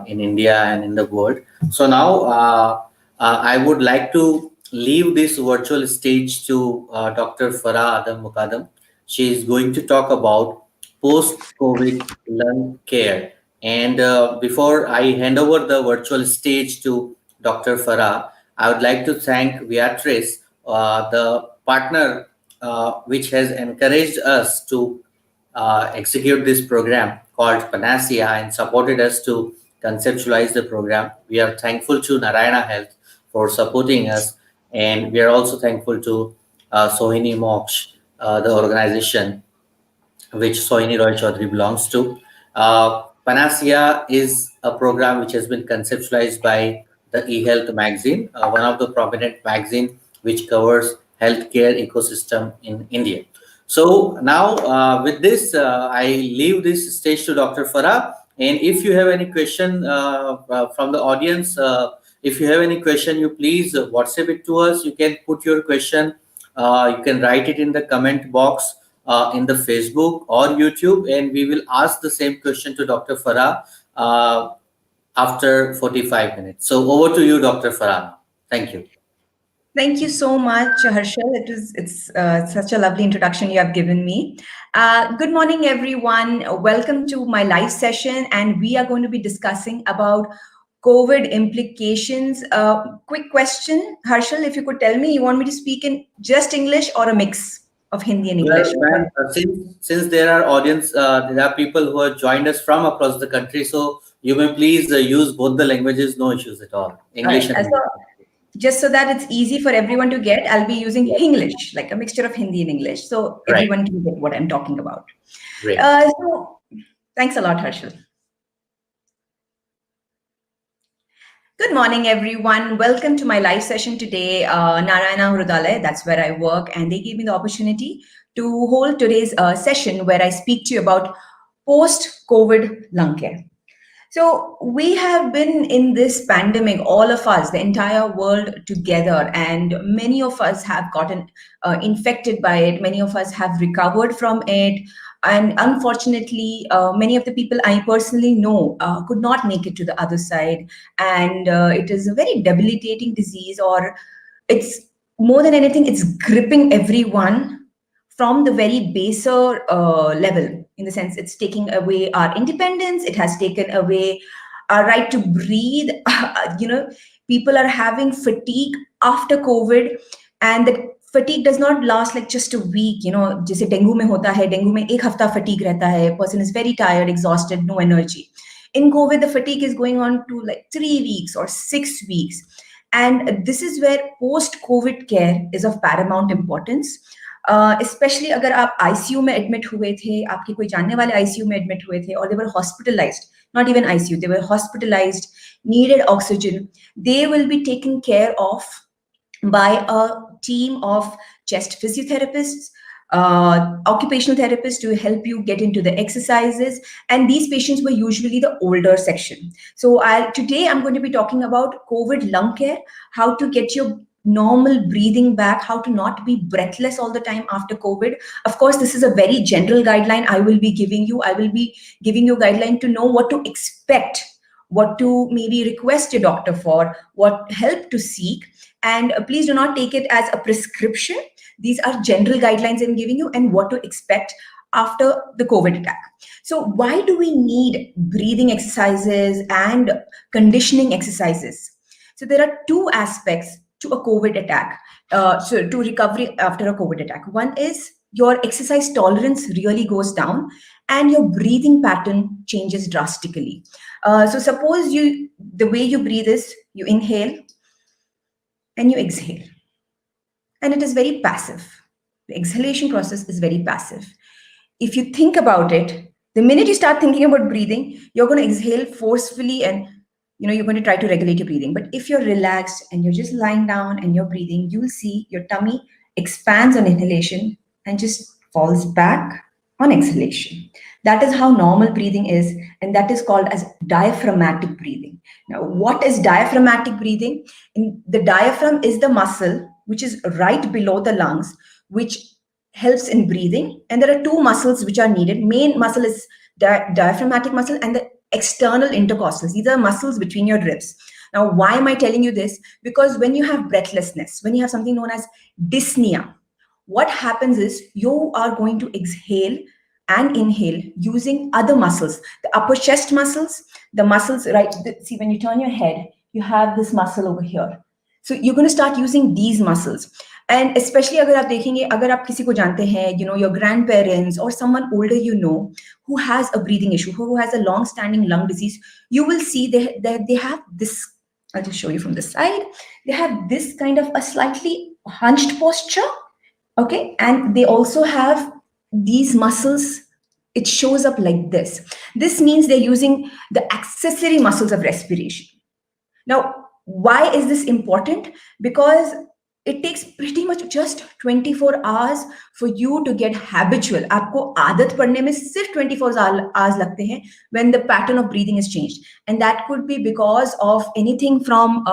C: in India and in the world. So now I would like to leave this virtual stage to Dr. Farah Adam Mukadam. She is going to talk about post-COVID lung care. And before I hand over the virtual stage to Dr. Farah, I would like to thank Beatrice, the partner which has encouraged us to execute this program called Panacea and supported us to conceptualize the program. We are thankful to Narayana Health for supporting us, and we are also thankful to Sohini Moksh, the organization which Sohini Roy Chaudhary belongs to. Panacea is a program which has been conceptualized by the eHealth magazine, one of the prominent magazine which covers healthcare ecosystem in India. So now with this, I leave this stage to Dr. Farah. And if you have any question from the audience, if you have any question, you please WhatsApp it to us. You can put your question. You can write it in the comment box in the Facebook or YouTube, and we will ask the same question to Dr. Farah after 45 minutes. So over to you, Dr. Farah. Thank you.
D: thank you so much, Harshal. It's such a lovely introduction you have given me. Good morning, everyone. Welcome to my live session, and we are going to be discussing about COVID implications. Quick question, Harshal, if you could tell me, you want me to speak in just English or a mix of Hindi and
C: Well,
D: English?
C: ma'am, since there are audience, there are people who have joined us from across the country, so you may please use both the languages, no issues at all, English and
D: Right.
C: Hindi.
D: Just so that it's easy for everyone to get, I'll be using
C: Yes.
D: Hinglish, like a mixture of Hindi and English, so
C: Right.
D: everyone can get what I'm talking about.
C: Great.
D: So thanks a lot, Harshal. Good morning, everyone. Welcome to my live session today. Narayana Hrudalaya, that's where I work, and they gave me the opportunity to hold today's session where I speak to you about post-COVID lung care. So we have been in this pandemic, all of us, the entire world together, and many of us have gotten infected by it. Many of us have recovered from it. And unfortunately, many of the people I personally know could not make it to the other side. And it is a very debilitating disease, or it's more than anything, it's gripping everyone from the very baser level, in the sense it's taking away our independence, it has taken away our right to breathe. People are having fatigue after COVID, and the fatigue does not last like just a week. जैसे dengue में होता है, dengue में एक हफ्ता fatigue रहता है, person is very tired, exhausted, no energy. In COVID, the fatigue is going on to like 3 weeks or 6 weeks. And this is where post-COVID care is of paramount importance. Specially अगर आप ICU में admit हुए थे, आपके कोई जानने वाले ICU में एडमिट हुए थे, और they were hospitalised, not even ICU, they were hospitalised, needed oxygen, they will be taken care of by a team of chest physiotherapists, occupational therapists to help you get into the exercises. And these patients were usually the older section. So today I'm going to be talking about COVID lung care, how to get your normal breathing back, how to not be breathless all the time after COVID. Of course, this is a very general guideline I will be giving you. I will be giving you a guideline to know what to expect what to maybe request your doctor for, what help to seek. And please do not take it as a prescription. These are general guidelines I'm giving you and what to expect after the COVID attack. So why do we need breathing exercises and conditioning exercises? So there are two aspects to a COVID attack, so to recovery after a COVID attack. One is your exercise tolerance really goes down and your breathing pattern changes drastically. So suppose the way you breathe is you inhale and you exhale, and it is very passive. The exhalation process is very passive. If you think about it, the minute you start thinking about breathing, you're going to exhale forcefully and you're going to try to regulate your breathing. But if you're relaxed and you're just lying down and you're breathing, you'll see your tummy expands on inhalation and just falls back on exhalation. That is how normal breathing is, and that is called as diaphragmatic breathing. Now, what is diaphragmatic breathing? The diaphragm is the muscle which is right below the lungs, which helps in breathing. And there are two muscles which are needed. Main muscle is diaphragmatic muscle and the external intercostals. These are muscles between your ribs. Now, why am I telling you this? Because when you have breathlessness, when you have something known as dyspnea, what happens is you are going to exhale and inhale using other muscles, the upper chest muscles, the muscles, right? See, when you turn your head, you have this muscle over here. So you're going to start using these muscles. And especially अगर आप देखेंगे, अगर आप किसी को जानते हैं, your grandparents or someone older who has a breathing issue, who has a long-standing lung disease, you will see they have this. I'll just show you from the side. They have this kind of a slightly hunched posture, okay? And they also have these muscles. It shows up like this. This means they're using the accessory muscles of respiration. Now, why is this important? Because it takes pretty much just 24 hours for you to get habitual. आपको आदत पड़ने में सिर्फ 24 hours लगते हैं when the pattern of breathing is changed. And that could be because of anything from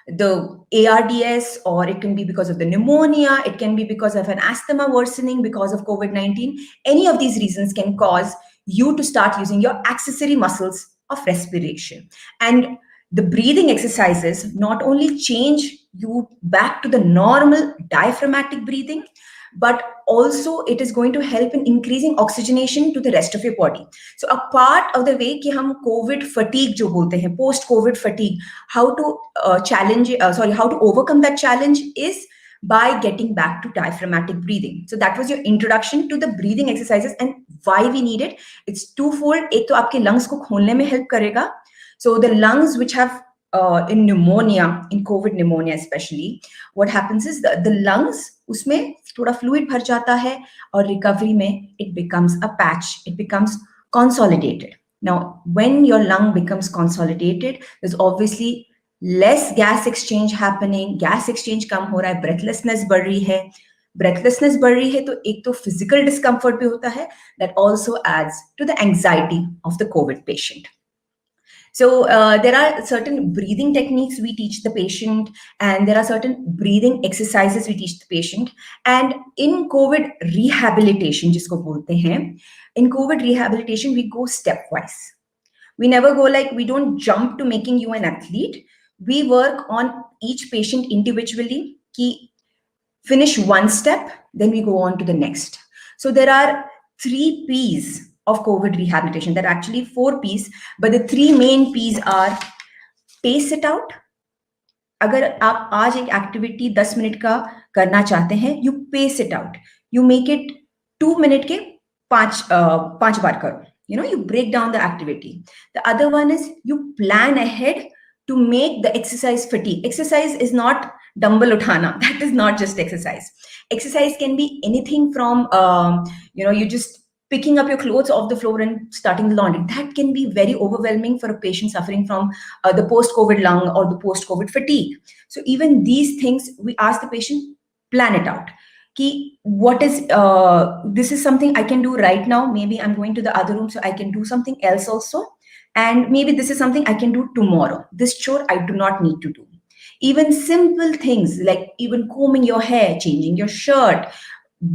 D: the ARDS, or it can be because of the pneumonia, it can be because of an asthma worsening because of COVID-19. Any of these reasons can cause you to start using your accessory muscles of respiration. And the breathing exercises not only change you back to the normal diaphragmatic breathing, but also it is going to help in increasing oxygenation to the rest of your body. So a part of the way कि हम COVID fatigue जो बोलते हैं, post COVID fatigue, how to how to overcome that challenge is by getting back to diaphragmatic breathing. So that was your introduction to the breathing exercises and why we need it. It's twofold. एक तो आपके lungs को खोलने में help करेगा. So the lungs which have in pneumonia, in COVID pneumonia especially, what happens is the lungs, उसमें थोड़ा fluid भर जाता है और recovery में it becomes a patch, it becomes consolidated. Now, when your lung becomes consolidated, there's obviously less gas exchange happening, gas exchange कम हो रहा है, breathlessness बढ़ रही है. Breathlessness बढ़ रही है तो एक तो physical discomfort भी होता है, that also adds to the anxiety of the COVID patient. So there are certain breathing techniques we teach the patient, and there are certain breathing exercises we teach the patient. And in COVID rehabilitation, जिसको बोलते हैं, in COVID rehabilitation, we go stepwise. We never go like, we don't jump to making you an athlete. We work on each patient individually. Ki finish one step, then we go on to the next. So there are 3 P's of COVID rehabilitation. There are actually 4 P's, but the 3 main P's are pace it out. अगर आप आज एक activity 10 minute का करना चाहते हैं, you pace it out. You make it 2 minute के 5 बार करो. You break down the activity. The other one is you plan ahead to make the exercise fatigue. Exercise is not dumbbell uthana. That is not just exercise. Exercise can be anything from, you just picking up your clothes off the floor and starting the laundry. That can be very overwhelming for a patient suffering from the post-COVID lung or the post-COVID fatigue. So even these things, we ask the patient, plan it out. Ki, what is, this is something I can do right now. Maybe I'm going to the other room, so I can do something else also. And maybe this is something I can do tomorrow. This chore I do not need to do. Even simple things like even combing your hair, changing your shirt,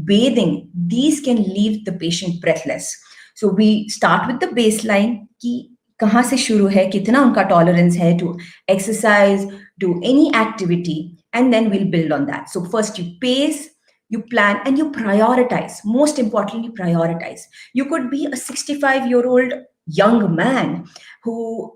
D: bathing, these can leave the patient breathless. So we start with the baseline. Ki कहाँ से शुरू है, कितना उनका tolerance है to exercise, do any activity, and then we'll build on that. So first you pace, you plan, and you prioritize. Most importantly, prioritize. You could be a 65-year-old young man who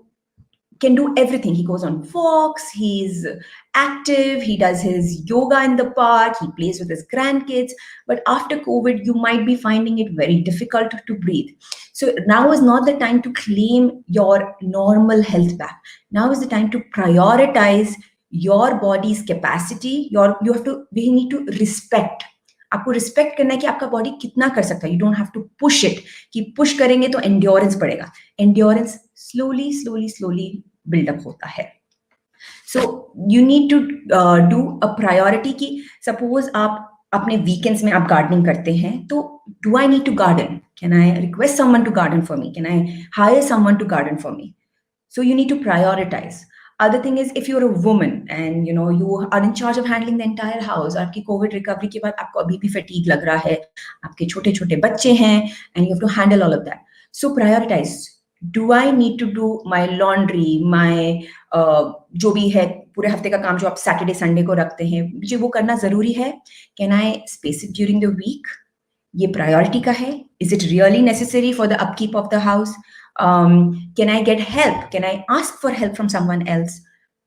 D: can do everything. He goes on walks, he's active, he does his yoga in the park, he plays with his grandkids. But after COVID, you might be finding it very difficult to breathe. So now is not the time to claim your normal health back. Now is the time to prioritize your body's capacity. We need to respect. आपको respect करना है कि आपका body कितना कर सकता है. You don't have to push it, कि पुश करेंगे तो एंड्योरेंस बढ़ेगा. एंड्योरेंस स्लोली बिल्डअप होता है. So you need to do a priority की सपोज आप अपने वीकेंड्स में आप गार्डनिंग करते हैं, तो do I need to garden? Can I request someone to garden for me? Can I hire someone to garden for me? So you need to prioritize. Other thing is, if you're a woman and you are in charge of handling the entire house, आपकी Covid recovery के बाद आपको अभी भी fatigue लग रहा है, आपके छोटे छोटे बच्चे हैं, and you have to handle all of that. So prioritize. Do I need to do my laundry, my जो भी है पूरे हफ्ते का काम जो आप सैटरडे संडे को रखते हैं, मुझे वो करना जरूरी है? Can I space it during the week? ये प्रायोरिटी का है. Is it really necessary for the upkeep of the house? Can I get help? Can I ask for help from someone else?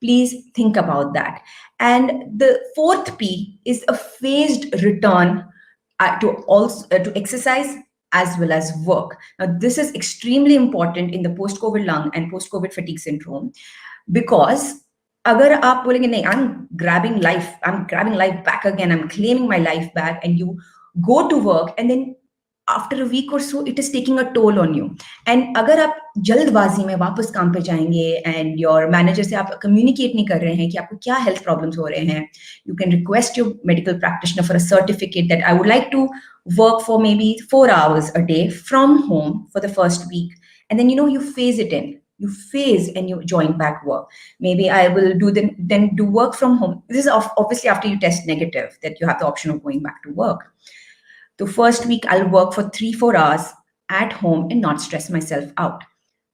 D: Please think about that. And the fourth P is a phased return to exercise as well as work. Now, this is extremely important in the post-COVID lung and post-COVID fatigue syndrome, because अगर आप बोलेंगे नहीं, I'm grabbing life back again, I'm claiming my life back, and you go to work and then after a week or so it is taking a toll on you. And अगर आप जल्दबाजी में वापस काम पे जाएंगे and your manager से आप communicate नहीं कर रहे हैं कि आपको क्या health problems हो रहे हैं, you can request your medical practitioner for a certificate that I would like to work for maybe 4 hours a day from home for the first week, and then you phase it in. You phase and you join back work. Maybe I will then do work from home. This is obviously after you test negative, that you have the option of going back to work. The first week I'll work for 3-4 hours at home and not stress myself out.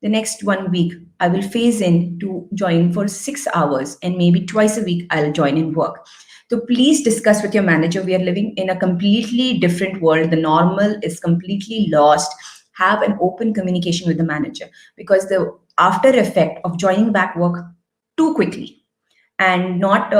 D: The next 1 week I will phase in to join for 6 hours, and maybe twice a week I'll join in work. So please discuss with your manager. We are living in a completely different world. The normal is completely lost. Have an open communication with the manager, because the after effect of joining back work too quickly and not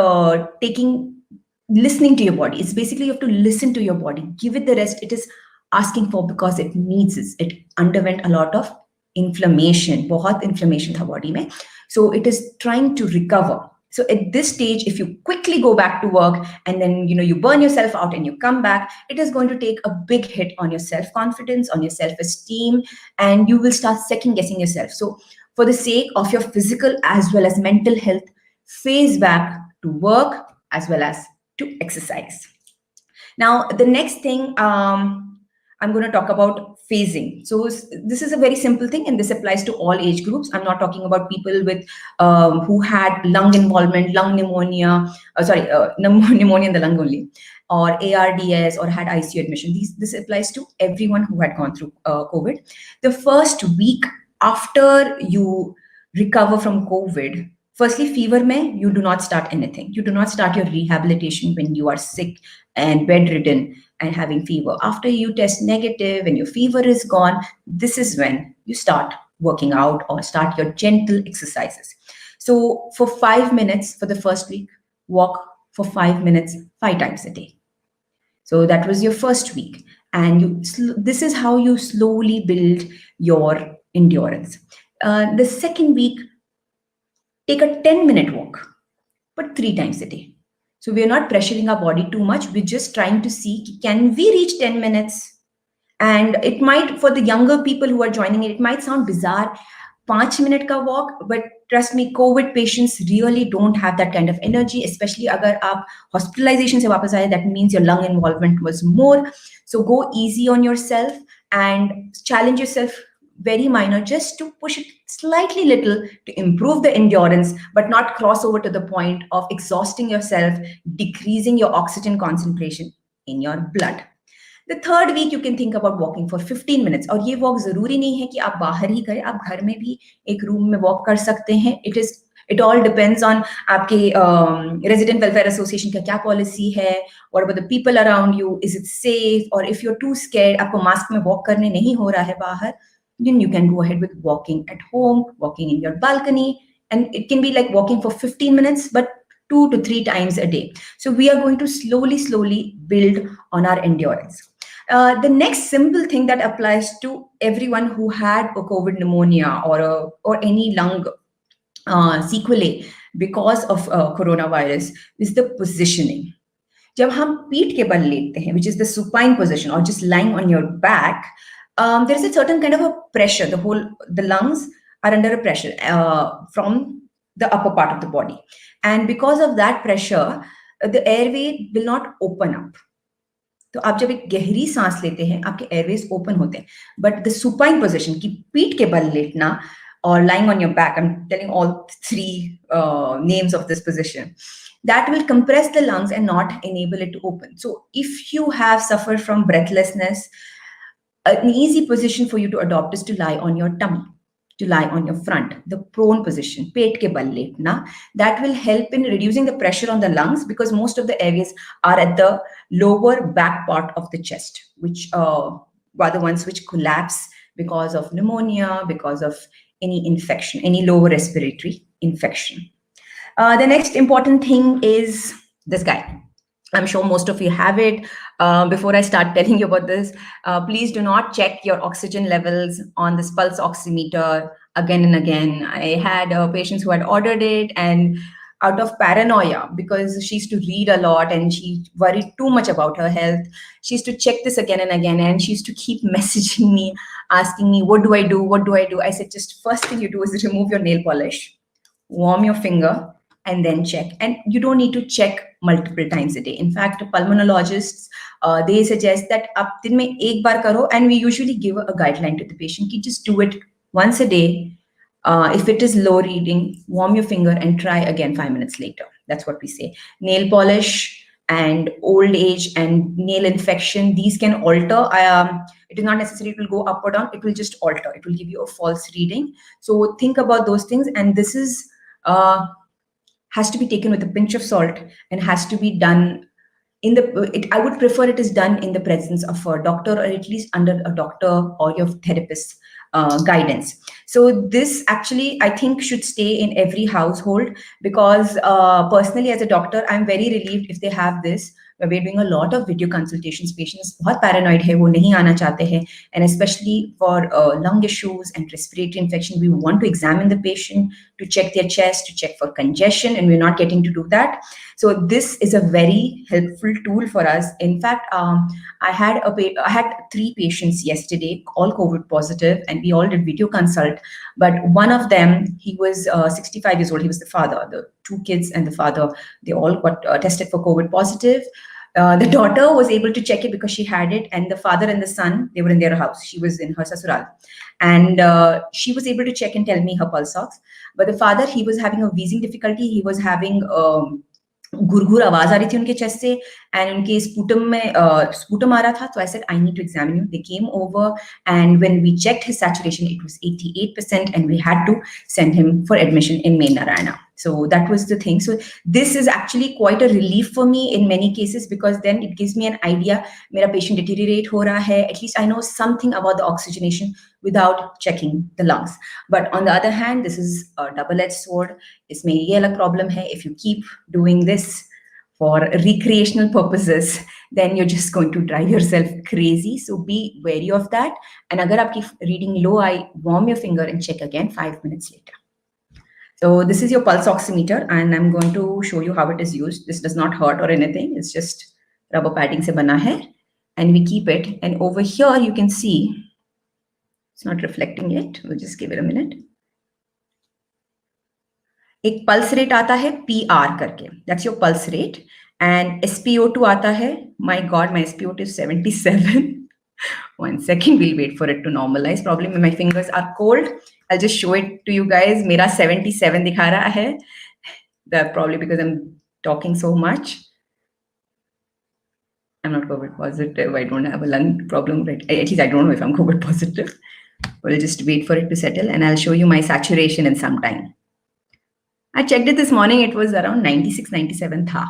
D: listening to your body, it's basically you have to listen to your body, give it the rest it is asking for, because it needs it. It underwent a lot of inflammation, बहुत inflammation था body में, so it is trying to recover. So at this stage, if you quickly go back to work and then you burn yourself out and you come back, it is going to take a big hit on your self-confidence, on your self-esteem, and you will start second-guessing yourself. So for the sake of your physical as well as mental health, phase back to work as well as to exercise. Now, the next thing I'm going to talk about phasing. So this is a very simple thing, and this applies to all age groups. I'm not talking about people with who had lung involvement, lung pneumonia, pneumonia in the lung only, or ARDS, or had ICU admission. This applies to everyone who had gone through COVID. The first week after you recover from COVID, firstly, fever mein, you do not start anything. You do not start your rehabilitation when you are sick and bedridden and having fever. After you test negative and your fever is gone, this is when you start working out or start your gentle exercises. So for 5 minutes for the first week, walk for 5 minutes 5 times a day. So that was your first week. And this is how you slowly build your endurance. The second week, take a 10-minute walk, but 3 times a day. So we're not pressuring our body too much. We're just trying to see, can we reach 10 minutes? And it might, for the younger people who are joining it might sound bizarre, 5-minute ka walk, but trust me, COVID patients really don't have that kind of energy, especially agar aap hospitalization se wapas aaye, that means your lung involvement was more. So go easy on yourself and challenge yourself, very minor, just to push it slightly little to improve the endurance, but not cross over to the point of exhausting yourself, decreasing your oxygen concentration in your blood. The third week you can think about walking for 15 minutes. और ये walk जरूरी नहीं है कि आप बाहर ही करें, आप घर में भी एक room में walk कर सकते हैं. It all depends on आपके resident welfare association का क्या policy है. What about the people around you? Is it safe? Or if you're too scared, आपको mask में walk करने नहीं हो रहा है बाहर, then you can go ahead with walking at home, walking in your balcony, and it can be like walking for 15 minutes, but 2 to 3 times a day. So we are going to slowly build on our endurance. The next simple thing that applies to everyone who had a COVID pneumonia or any lung sequelae because of coronavirus is the positioning. जब हम पीठ के बल लेटते हैं, which is the supine position, or just lying on your back, there is a certain kind of a pressure. The lungs are under a pressure from the upper part of the body, and because of that pressure, the airway will not open up. तो आप जब एक गहरी सांस लेते हैं, आपके Airways open होते हैं, बट द सुपाइन पोजिशन की पीठ के बल लेटना or lying on your back, I'm telling all three names of this position, that will compress the lungs and not enable it to open. So if you have suffered from breathlessness, an easy position for you to adopt is to lie on your tummy, to lie on your front, the prone position, pet ke bal letna. That will help in reducing the pressure on the lungs, because most of the areas are at the lower back part of the chest, which are the ones which collapse because of pneumonia, because of any infection, any lower respiratory infection. The next important thing is this guy. I'm sure most of you have it. Before I start telling you about this, please do not check your oxygen levels on this pulse oximeter again and again. I had patients who had ordered it, and out of paranoia, because she used to read a lot and she worried too much about her health, she used to check this again and again, and she used to keep messaging me, asking me, what do I do? What do I do? I said, just first thing you do is remove your nail polish, warm your finger, and then check. And you don't need to check multiple times a day. In fact, pulmonologists, they suggest that आप दिन में एक बार करो, and we usually give a guideline to the patient कि just do it once a day. If it is low reading, warm your finger and try again 5 minutes later. That's what we say. Nail polish and old age and nail infection, these can alter. It is not necessary it will go up or down. It will just alter. It will give you a false reading. So think about those things. And this is has to be taken with a pinch of salt and has to be done I would prefer it is done in the presence of a doctor, or at least under a doctor or your therapist guidance. So this actually, I think, should stay in every household, because personally as a doctor, I'm very relieved if they have this. We're doing a lot of video consultations. Patients बहुत paranoid है, वो नहीं आना चाहते हैं, and especially for lung issues and respiratory infection, we want to examine the patient to check their chest, to check for congestion, and we're not getting to do that. So this is a very helpful tool for us. In fact, I had 3 patients yesterday, all COVID positive, and we all did video consult. But one of them, he was 65 years old. He was the father. The 2 kids and the father, they all got tested for COVID positive. The daughter was able to check it because she had it, and the father and the son, they were in their house. She was in her sasural, and she was able to check and tell me her pulse ox. But the father, he was having a wheezing difficulty. He was having घुरघुर आवाज आ रही थी उनके chest से, and उनके sputum में sputum आ रहा था. तो I said, I need to examine you. They came over, and when we checked his saturation, it was 88%, and we had to send him for admission in Main Narayana. So that was the thing. So this is actually quite a relief for me in many cases, because then it gives me an idea, mera patient deteriorate ho raha hai, at least I know something about the oxygenation without checking the lungs. But on the other hand, this is a double-edged sword. Isme ye alag problem hai, if you keep doing this for recreational purposes, then you're just going to drive yourself crazy. So be wary of that. And agar aapki reading low, warm your finger and check again 5 minutes later. So this is your pulse oximeter, and I'm going to show you how it is used. This does not hurt or anything. It's just rubber padding se bana hai, and we keep it. And over here you can see it's not reflecting yet. We'll just give it a minute. एक pulse rate आता है PR करके. That's your pulse rate. And SpO2 आता है. My God, my SpO2 is 77. 1 second, we'll wait for it to normalize. Probably my fingers are cold. I'll just show it to you guys. Mera 77 दिखा रहा है. That's probably because I'm talking so much. I'm not COVID positive. I don't have a lung problem. Right? At least I don't know if I'm COVID positive. We'll just wait for it to settle, and I'll show you my saturation in some time. I checked it this morning. It was around 96, 97 tha.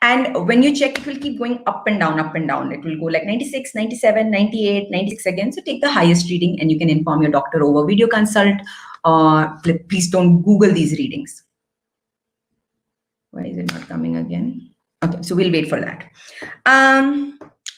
D: And when you check, it will keep going up and down, up and down. It will go like 96, 97, 98, 96 again. So take the highest reading and you can inform your doctor over video consult. Please don't Google these readings. Why is it not coming again? Okay, so we'll wait for that.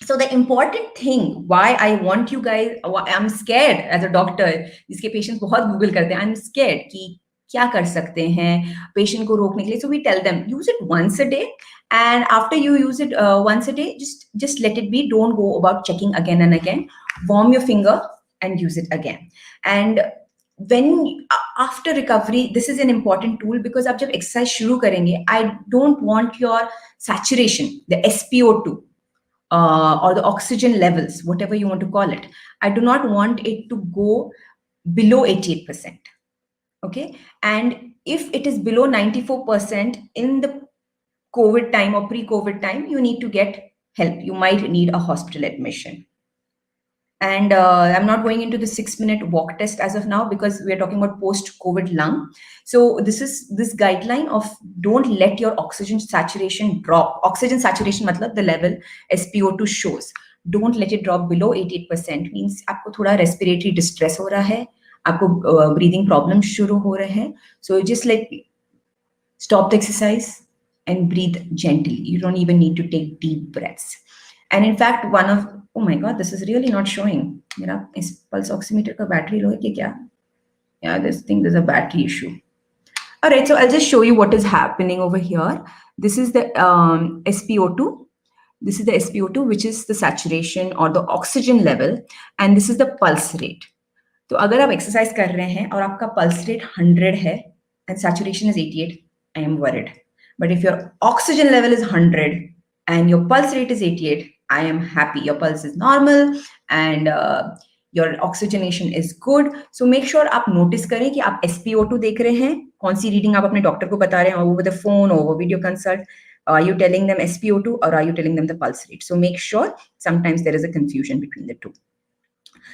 D: So the important thing, why I want you guys, I'm scared as a doctor, जिसके patients बहुत Google करते हैं, I'm scared कि क्या कर सकते हैं patient को रोकने के लिए. So we tell them, use it once a day, and after you use it once a day, just let it be. Don't go about checking again and again. Warm your finger and use it again. And when after recovery, this is an important tool because आप जब exercise शुरू करेंगे, I don't want your saturation, the SpO2 or the oxygen levels, whatever you want to call it. I do not want it to go below 88%. Okay, and if it is below 94% in the COVID time or pre-COVID time, you need to get help. You might need a hospital admission. And I'm not going into the 6-minute walk test as of now because we're talking about post-COVID lung. So this is this guideline of don't let your oxygen saturation drop. Oxygen saturation matlab the level SpO2 shows. Don't let it drop below 88%. Means आपको थोड़ा respiratory distress हो रहा है, आपको breathing problems शुरू हो रहे हैं. So just stop the exercise and breathe gently. You don't even need to take deep breaths. And in fact, oh my God, this is really not showing. मेरा इस pulse oximeter का battery low है कि क्या? Yeah, there's a battery issue. All right, so I'll just show you what is happening over here. This is the SpO2. This is the SpO2, which is the saturation or the oxygen level, and this is the pulse rate. तो अगर आप exercise कर रहे हैं और आपका pulse rate 100 है and saturation is 88, I am worried. But if your oxygen level is 100 and your pulse rate is 88, I am happy. Your pulse is normal and your oxygenation is good. So make sure आप notice करें कि आप SpO2 देख रहे हैं, कौन सी reading आप अपने doctor को बता रहे हैं over the phone or over video consult. Are you telling them SpO2 or are you telling them the pulse rate? So make sure sometimes there is a confusion between the two.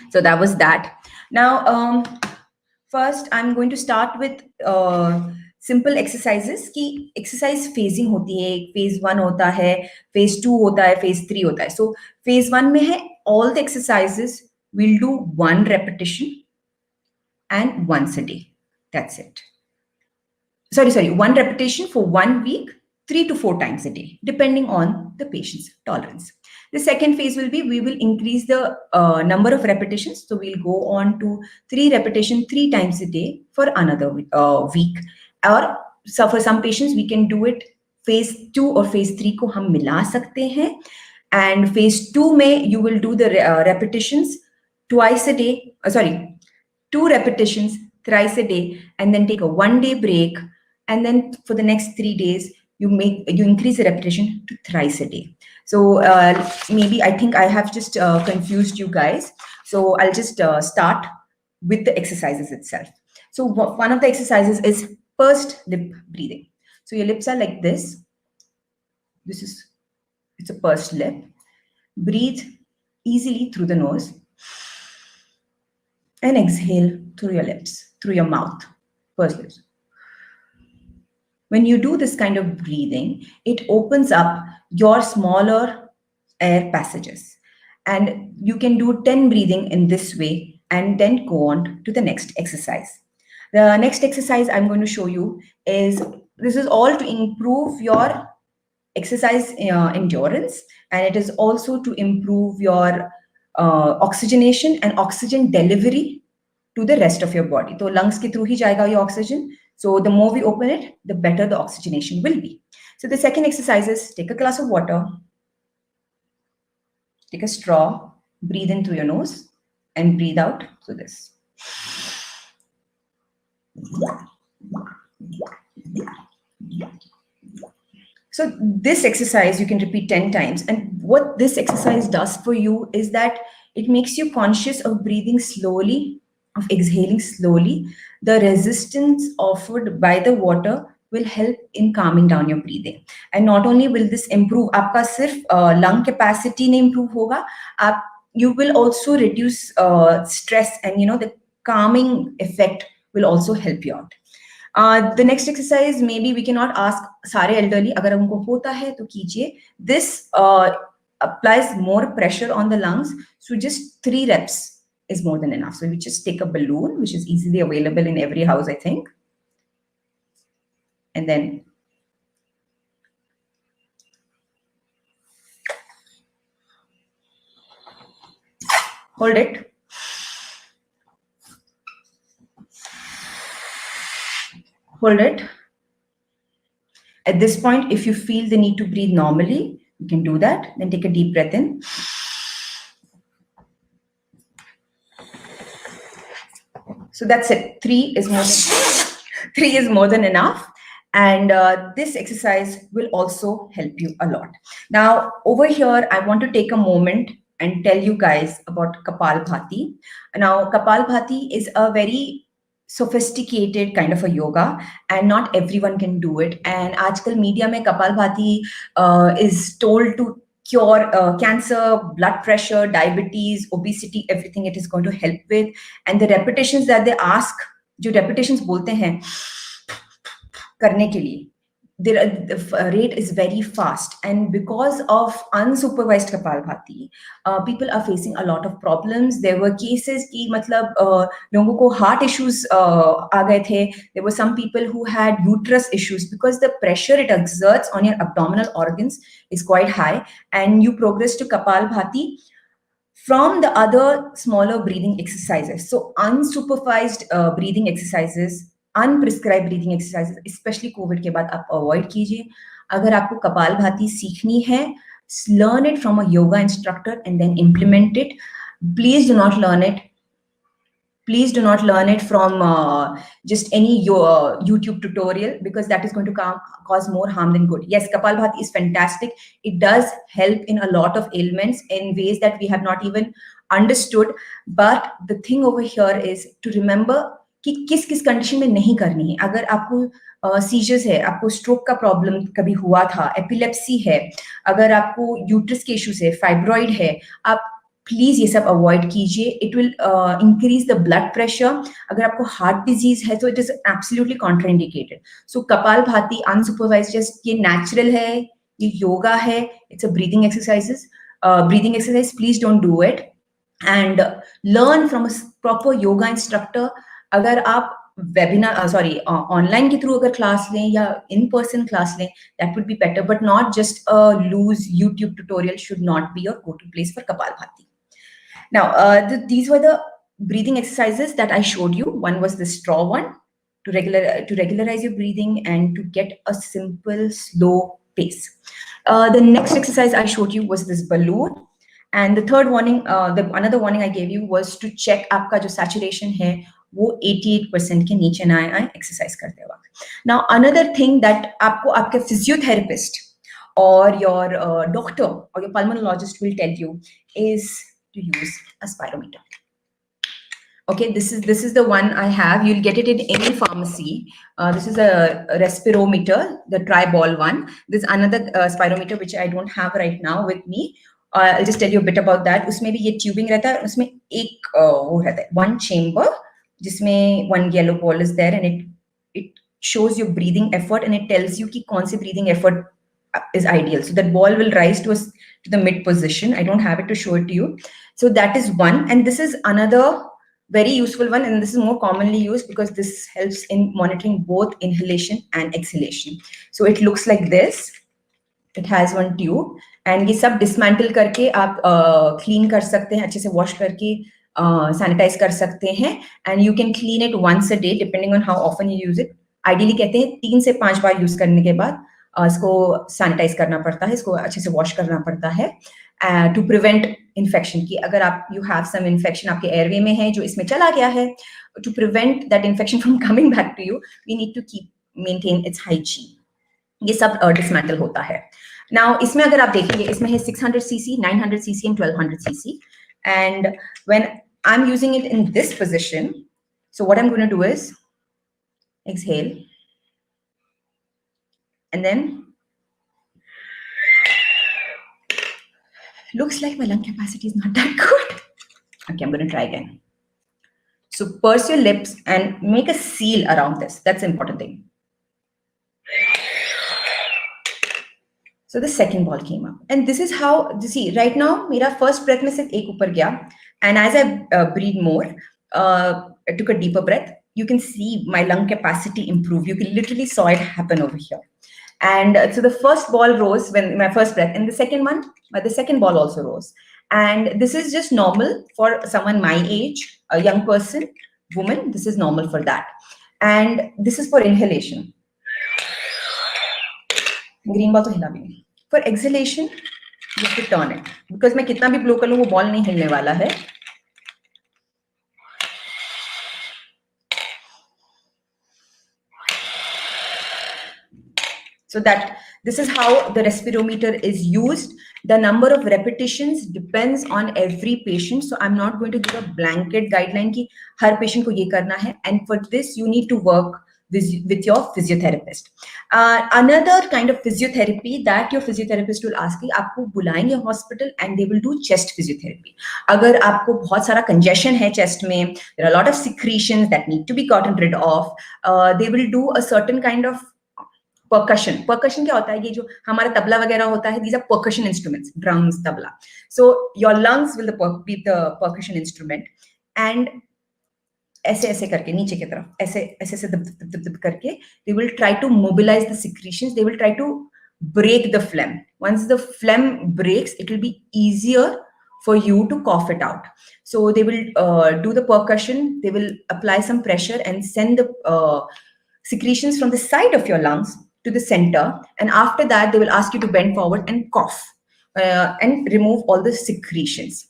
D: So that was that. Now, first I'm going to start with simple exercises की exercise phasing होती है. phase 1 होता है, phase 2 होता है, phase 3 होता है. So phase 1 में है all the exercises we'll do 1 repetition and once a day. That's it. Sorry, 1 repetition for 1 week, 3 to 4 times a day, depending on the patient's tolerance. The second phase will be, we will increase the number of repetitions. So we'll go on to 3 repetition 3 times a day for another week. Or so for some patients, we can do it phase 2 or phase 3 को हम मिला सकते हैं. And phase 2 में you will do the repetitions twice a day. 2 repetitions thrice a day, and then take a 1-day break. And then for the next 3 days, you increase the repetition to thrice a day. So maybe I think I have just confused you guys. So I'll just start with the exercises itself. So one of the exercises is pursed lip breathing. So your lips are like this. It's a pursed lip. Breathe easily through the nose and exhale through your lips, through your mouth, pursed lips. When you do this kind of breathing, it opens up your smaller air passages. And you can do 10 breathing in this way and then go on to the next exercise. The next exercise I'm going to show you is, this is all to improve your exercise endurance, and it is also to improve your oxygenation and oxygen delivery to the rest of your body. So lungs ke through hi jayega your oxygen. So the more we open it, the better the oxygenation will be. So the second exercise is, take a glass of water, take a straw, breathe in through your nose and breathe out through this. So this exercise you can repeat 10 times. And what this exercise does for you is that it makes you conscious of breathing slowly, of exhaling slowly. The resistance offered by the water will help in calming down your breathing. And not only will this improve, आपका सिर्फ lung capacity नहीं improve होगा, आप you will also reduce stress, and the calming effect will also help you out. The next exercise, maybe we cannot ask सारे elderly, अगर उनको होता है तो कीजिए. This applies more pressure on the lungs, so just 3 reps is more than enough. So we just take a balloon, which is easily available in every house, I think, and then hold it. Hold it. At this point, if you feel the need to breathe normally, you can do that. Then take a deep breath in. So that's it. 3 is more than 3 is more than enough. And this exercise will also help you a lot. Now, over here, I want to take a moment and tell you guys about Kapalbhati. Now, Kapalbhati is a very sophisticated kind of a yoga, and not everyone can do it. And आजकल media में Kapalbhati is told to cure cancer, blood pressure, diabetes, obesity, everything it is going to help with. And the repetitions that they ask, जो repetitions बोलते हैं करने के लिए, the rate is very fast. And because of unsupervised Kapalbhati, people are facing a lot of problems. There were cases कि मतलब लोगों को heart issues आ गए थे. There were some people who had uterus issues because the pressure it exerts on your abdominal organs is quite high, and you progress to Kapalbhati from the other smaller breathing exercises. So unsupervised breathing exercises, unprescribed breathing exercises, specially Covid के बाद आप avoid कीजिए. अगर आपको कपालभाति सीखनी है, learn it from a yoga instructor and then implement it. Please do not learn it. Please do not learn it from just any YouTube tutorial, because that is going to cause more harm than good. Yes, Kapalbhati is fantastic. It does help in a lot of ailments in ways that we have not even understood. But the thing over here is to remember कि किस किस condition में नहीं करनी है. अगर आपको seizures है, आपको स्ट्रोक का प्रॉब्लम कभी हुआ था, एपिलेप्सी है, अगर आपको यूट्रस के इश्यूज है, फाइब्रॉइड है, आप प्लीज ये सब अवॉइड कीजिए. It will increase the blood pressure. अगर आपको हार्ट डिजीज है तो it is absolutely contraindicated. So kapalbhati unsupervised, just ये नेचुरल है, ये योगा है, it's a breathing exercise. Please don't do it, and learn from a proper yoga instructor. अगर आप वेबिनार ऑनलाइन के थ्रू अगर क्लास लें या इन पर्सन क्लास लें, that would be better, but not just a loose YouTube tutorial should not be your go-to place for Kapalbhati. Now, these were the breathing exercises that I showed you. One was the straw one, to regularize your breathing and to get a simple, slow pace. The next exercise I showed you was this balloon. And the third warning, another warning I gave you was to check आपका जो saturation है वो 88% के नीचे ना आए exercise करते वक्त. Now, another thing that आपको आपके physiotherapist or your doctor or your pulmonologist will tell you is to use a spirometer. Okay, this is the one I have. You'll get it in any pharmacy. This is a respirometer, the tri-ball one. There's another spirometer which I don't have right now with me. I'll just tell you a bit about that. उसमें भी ये tubing रहता है, उसमें एक वो रहता है, one chamber, जिसमें one yellow ball is there, and it shows your breathing effort, and it tells you कि कौन सी breathing effort is ideal. So that ball will rise to the mid position. I don't have it to show it to you. So that is one, and this is another very useful one, and this is more commonly used because this helps in monitoring both inhalation and exhalation. So it looks like this. It has one tube, and ये सब dismantle करके आप clean कर सकते हैं, अच्छे से wash करके sanitize कर सकते हैं, and you can clean it once a day depending on how often you use it. Ideally कहते हैं 3 से 5 बार use करने के बाद इसको sanitize करना पड़ता है, इसको अच्छे से wash करना पड़ता है to prevent infection. कि अगर आप you have some infection आपके airway में है जो इसमें चला गया है, to prevent that infection from coming back to you, we need to maintain its hygiene. ये सब dismantle होता है. Now, इसमें अगर आप देखेंगे, इसमें है 600 cc, 900 cc, and 1200 cc. And when I'm using it in this position, so what I'm going to do is exhale, And then, looks like my lung capacity is not that good. Okay, I'm going to try again. So purse your lips and make a seal around this. That's the important thing. So the second ball came up. And this is how, you see, right now, my first breath mein sirf ek upar gaya. And as I breathe more, I took a deeper breath. You can see my lung capacity improve. You can literally saw it happen over here. And so the first ball rose when my first breath, and the second ball also rose. And this is just normal for someone my age, a young person, woman. This is normal for that. And this is for inhalation. Green ball to hila bhi nahi. For exhalation, you have to turn it. Because मैं कितना भी blow कर लूँ, वो ball नहीं हिलने वाला है. So that this is how the respirometer is used. The number of repetitions depends on every patient. So I'm not going to give a blanket guideline कि हर patient को ये करना है. And for this, you need to work with your physiotherapist. Another kind of physiotherapy that your physiotherapist will ask you, आपको बुलाएंगे hospital and they will do chest physiotherapy. अगर आपको बहुत सारा congestion है chest में, there are a lot of secretions that need to be gotten rid of. They will do a certain kind of percussion क्या होता है? ये जो हमारा तबला वगैरह होता है, these are percussion instruments, drums, tabla. So your lungs will be the percussion instrument, and ऐसे ऐसे करके नीचे की तरफ ऐसे ऐसे ऐसे दब करके they will try to mobilize the secretions. They will try to break the phlegm. Once the phlegm breaks, it will be easier for you to cough it out. So they will do the percussion. They will apply some pressure and send the secretions from the side of your lungs to the center, and after that they will ask you to bend forward and cough and remove all the secretions.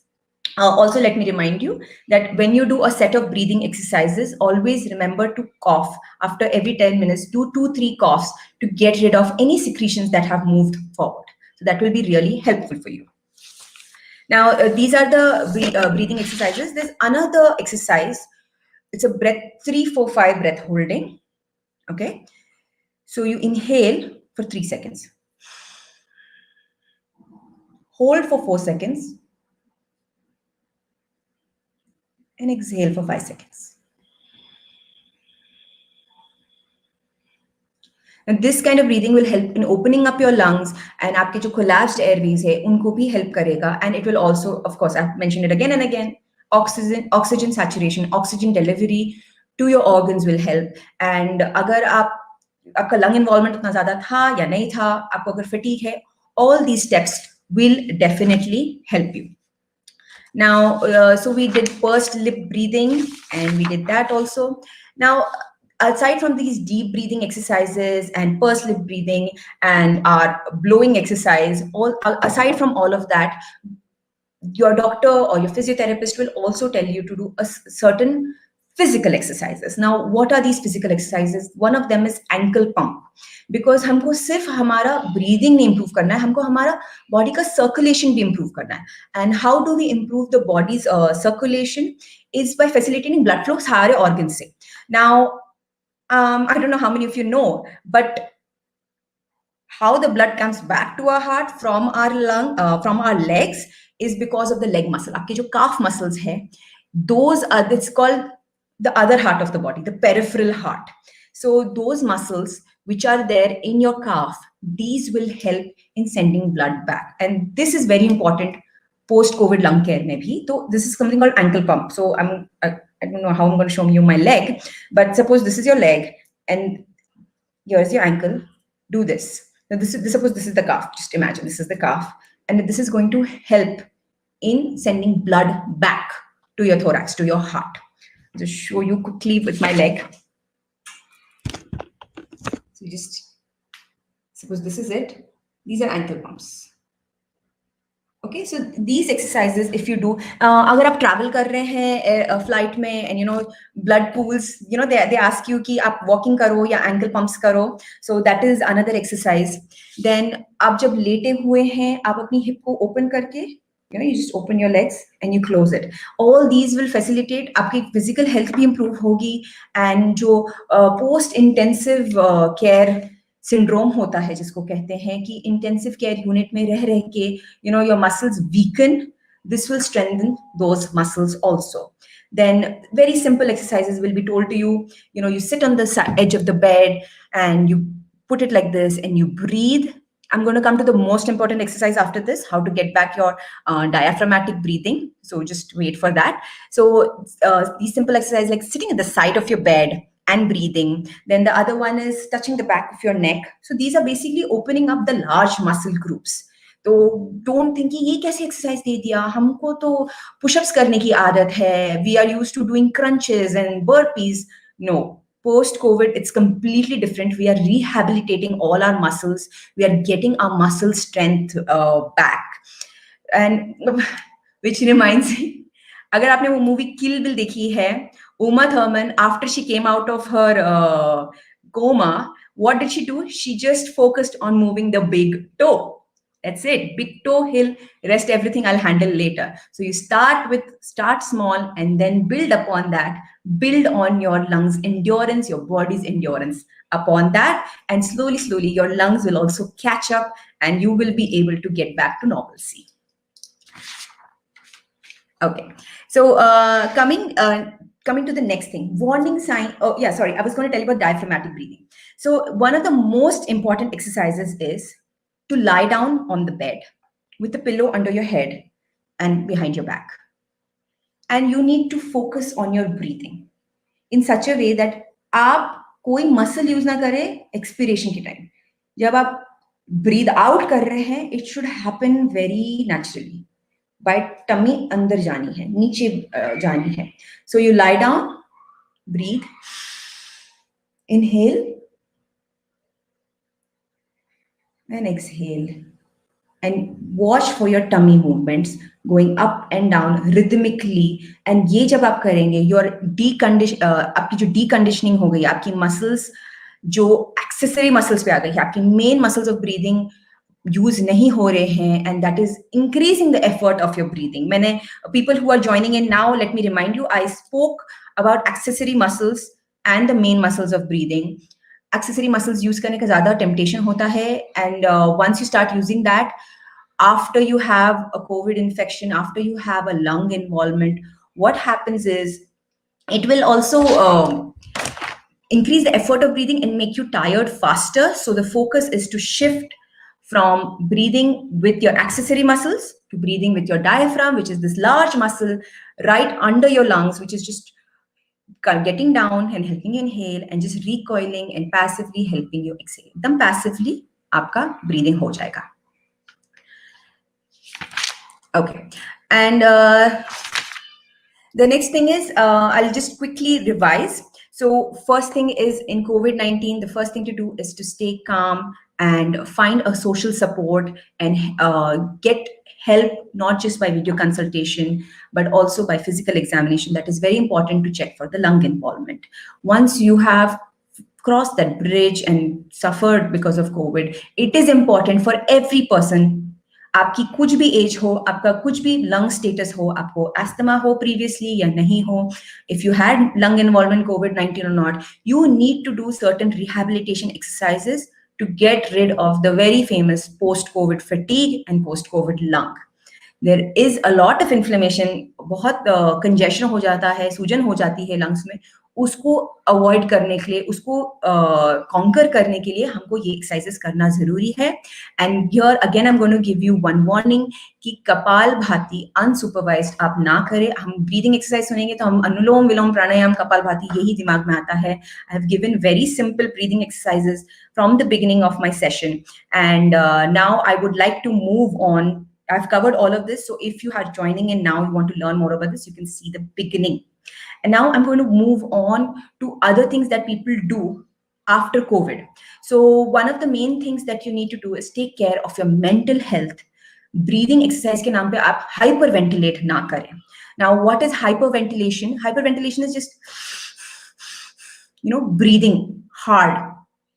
D: Also, let me remind you that when you do a set of breathing exercises, always remember to cough after every 10 minutes, do 2-3 coughs to get rid of any secretions that have moved forward. So that will be really helpful for you. Now, these are the breathing exercises. There's another exercise. It's a breath 3-4-5 breath holding. Okay. So you inhale for 3 seconds. Hold for 4 seconds. And exhale for 5 seconds. And this kind of breathing will help in opening up your lungs, and आपके जो collapsed airways है, उनको भी help करेगा. And it will also, of course, I've mentioned it again and again, oxygen saturation, oxygen delivery to your organs will help. And अगर आपका lung involvement उतना ज़्यादा था या नहीं था, आपको अगर fatigue है, all these steps will definitely help you. Now, so we did pursed lip breathing, and we did that also. Now, aside from these deep breathing exercises and pursed lip breathing and our blowing exercise, aside from all of that, your doctor or your physiotherapist will also tell you to do a certain physical exercises. Now, what are these physical exercises? One of them is ankle pump. Because हमको सिर्फ हमारा breathing नहीं improve करना है, हमको हमारा body का circulation भी improve करना है. And how do we improve the body's circulation? Is by facilitating blood flow सारे organs से. Now, I don't know how many of you know, but how the blood comes back to our heart from our legs is because of the leg muscle. आपके जो calf muscles है, it's called the other heart of the body, the peripheral heart. So those muscles which are there in your calf, these will help in sending blood back. And this is very important post-COVID lung care mein bhi. So this is something called ankle pump. So I don't know how I'm going to show you my leg, but suppose this is your leg and here's your ankle. Do this. Now suppose this is the calf. Just imagine this is the calf, and this is going to help in sending blood back to your thorax, to your heart. Just show you quickly with my leg. So just suppose this is it. These are ankle pumps. Okay, so these exercises, if you do, अगर आप travel कर रहे हैं flight में, and blood pools, they ask you कि आप walking करो या ankle pumps करो. So that is another exercise. Then आप जब लेटे हुए हैं, आप अपनी hip को open करके, you just open your legs and you close it. All these will facilitate आपकी physical health भी improve होगी, and जो post intensive care सिंड्रोम होता है जिसको कहते हैं कि इंटेंसिव केयर यूनिट में रह रह के your muscles weaken. This will strengthen those muscles also. Then very simple exercises will be told to you. You sit on the edge of the bed and you put it like this and you breathe. I'm going to come to the most important exercise after this, how to get back your diaphragmatic breathing. So just wait for that. So these simple exercises like sitting at the side of your bed and breathing. Then the other one is touching the back of your neck. So these are basically opening up the large muscle groups. तो don't think कि ये कैसे exercise दे दिया, हमको तो pushups करने की आदत है, we are used to doing crunches and burpees. No, post COVID, it's completely different. We are rehabilitating all our muscles. We are getting our muscle strength back. And which reminds me, अगर आपने वो movie किल bill देखी है, Uma Thurman, after she came out of her coma, what did she do? She just focused on moving the big toe. That's it. Big toe hill, rest everything I'll handle later. So you start small and then build upon that. Build on your lungs endurance, your body's endurance upon that. And slowly, slowly, your lungs will also catch up and you will be able to get back to normalcy. Okay. So coming to the next thing, warning sign. Oh, yeah, sorry. I was going to tell you about diaphragmatic breathing. So one of the most important exercises is to lie down on the bed with a pillow under your head and behind your back. And you need to focus on your breathing in such a way that आप कोई muscle use ना करें expiration के time. जब आप breathe out कर रहे हैं, it should happen very naturally. By tummy अंदर जानी है, नीचे जानी है. So you lie down, breathe, inhale and exhale, and watch for your tummy movements going up and down rhythmically. And ये जब आप करेंगे, your आपकी जो deconditioning हो गई, आपकी muscles जो accessory muscles पे आ गई है, आपकी main muscles of breathing use नहीं हो रहे हैं, and that is increasing the effort of your breathing. मैंने people who are joining in now, let me remind you, I spoke about accessory muscles and the main muscles of breathing. Accessory muscles use करने का ज़्यादा temptation होता है, and once you start using that, after you have a COVID infection, after you have a lung involvement, what happens is it will also increase the effort of breathing and make you tired faster. So the focus is to shift from breathing with your accessory muscles to breathing with your diaphragm, which is this large muscle right under your lungs, which is just getting down and helping you inhale and just recoiling and passively helping you exhale. एकदम passively आपका breathing हो जाएगा. Okay, and the next thing is I'll just quickly revise. So first thing is in COVID-19, the first thing to do is to stay calm and find a social support and get help, not just by video consultation, but also by physical examination. That is very important to check for the lung involvement. Once you have crossed that bridge and suffered because of COVID, it is important for every person, आपकी कुछ भी as हो, आपका कुछ भी lung status हो, आपको asthma हो प्रीवियसली या नहीं हो, if you had lung involvement COVID-19 or not, you need to do certain rehabilitation exercises to get rid of the very famous post-COVID fatigue and post-COVID lung. There is a lot of inflammation, बहुत congestion हो जाता है, सूजन हो जाती है lungs में. उसको अवॉइड करने के लिए, उसको कॉन्कर करने के लिए हमको ये एक्सरसाइजेस करना जरूरी है. And here again I am going to give you one warning कि कपाल भाती अनसुपरवाइज्ड आप ना करें. हम ब्रीदिंग एक्सरसाइज सुनेंगे तो हम अनुलोम विलोम प्राणायाम कपाल भाती यही दिमाग में आता है. I have given very simple breathing exercises from the beginning of my session, and now I would like to move on. I've covered all of this, so if you are joining in now, you want to learn more about this, you can see the beginning. And now I'm going to move on to other things that people do after COVID. So one of the main things that you need to do is take care of your mental health. Breathing exercise के नाम पे आप hyperventilate ना करें. Now what is hyperventilation? Hyperventilation is just, breathing hard.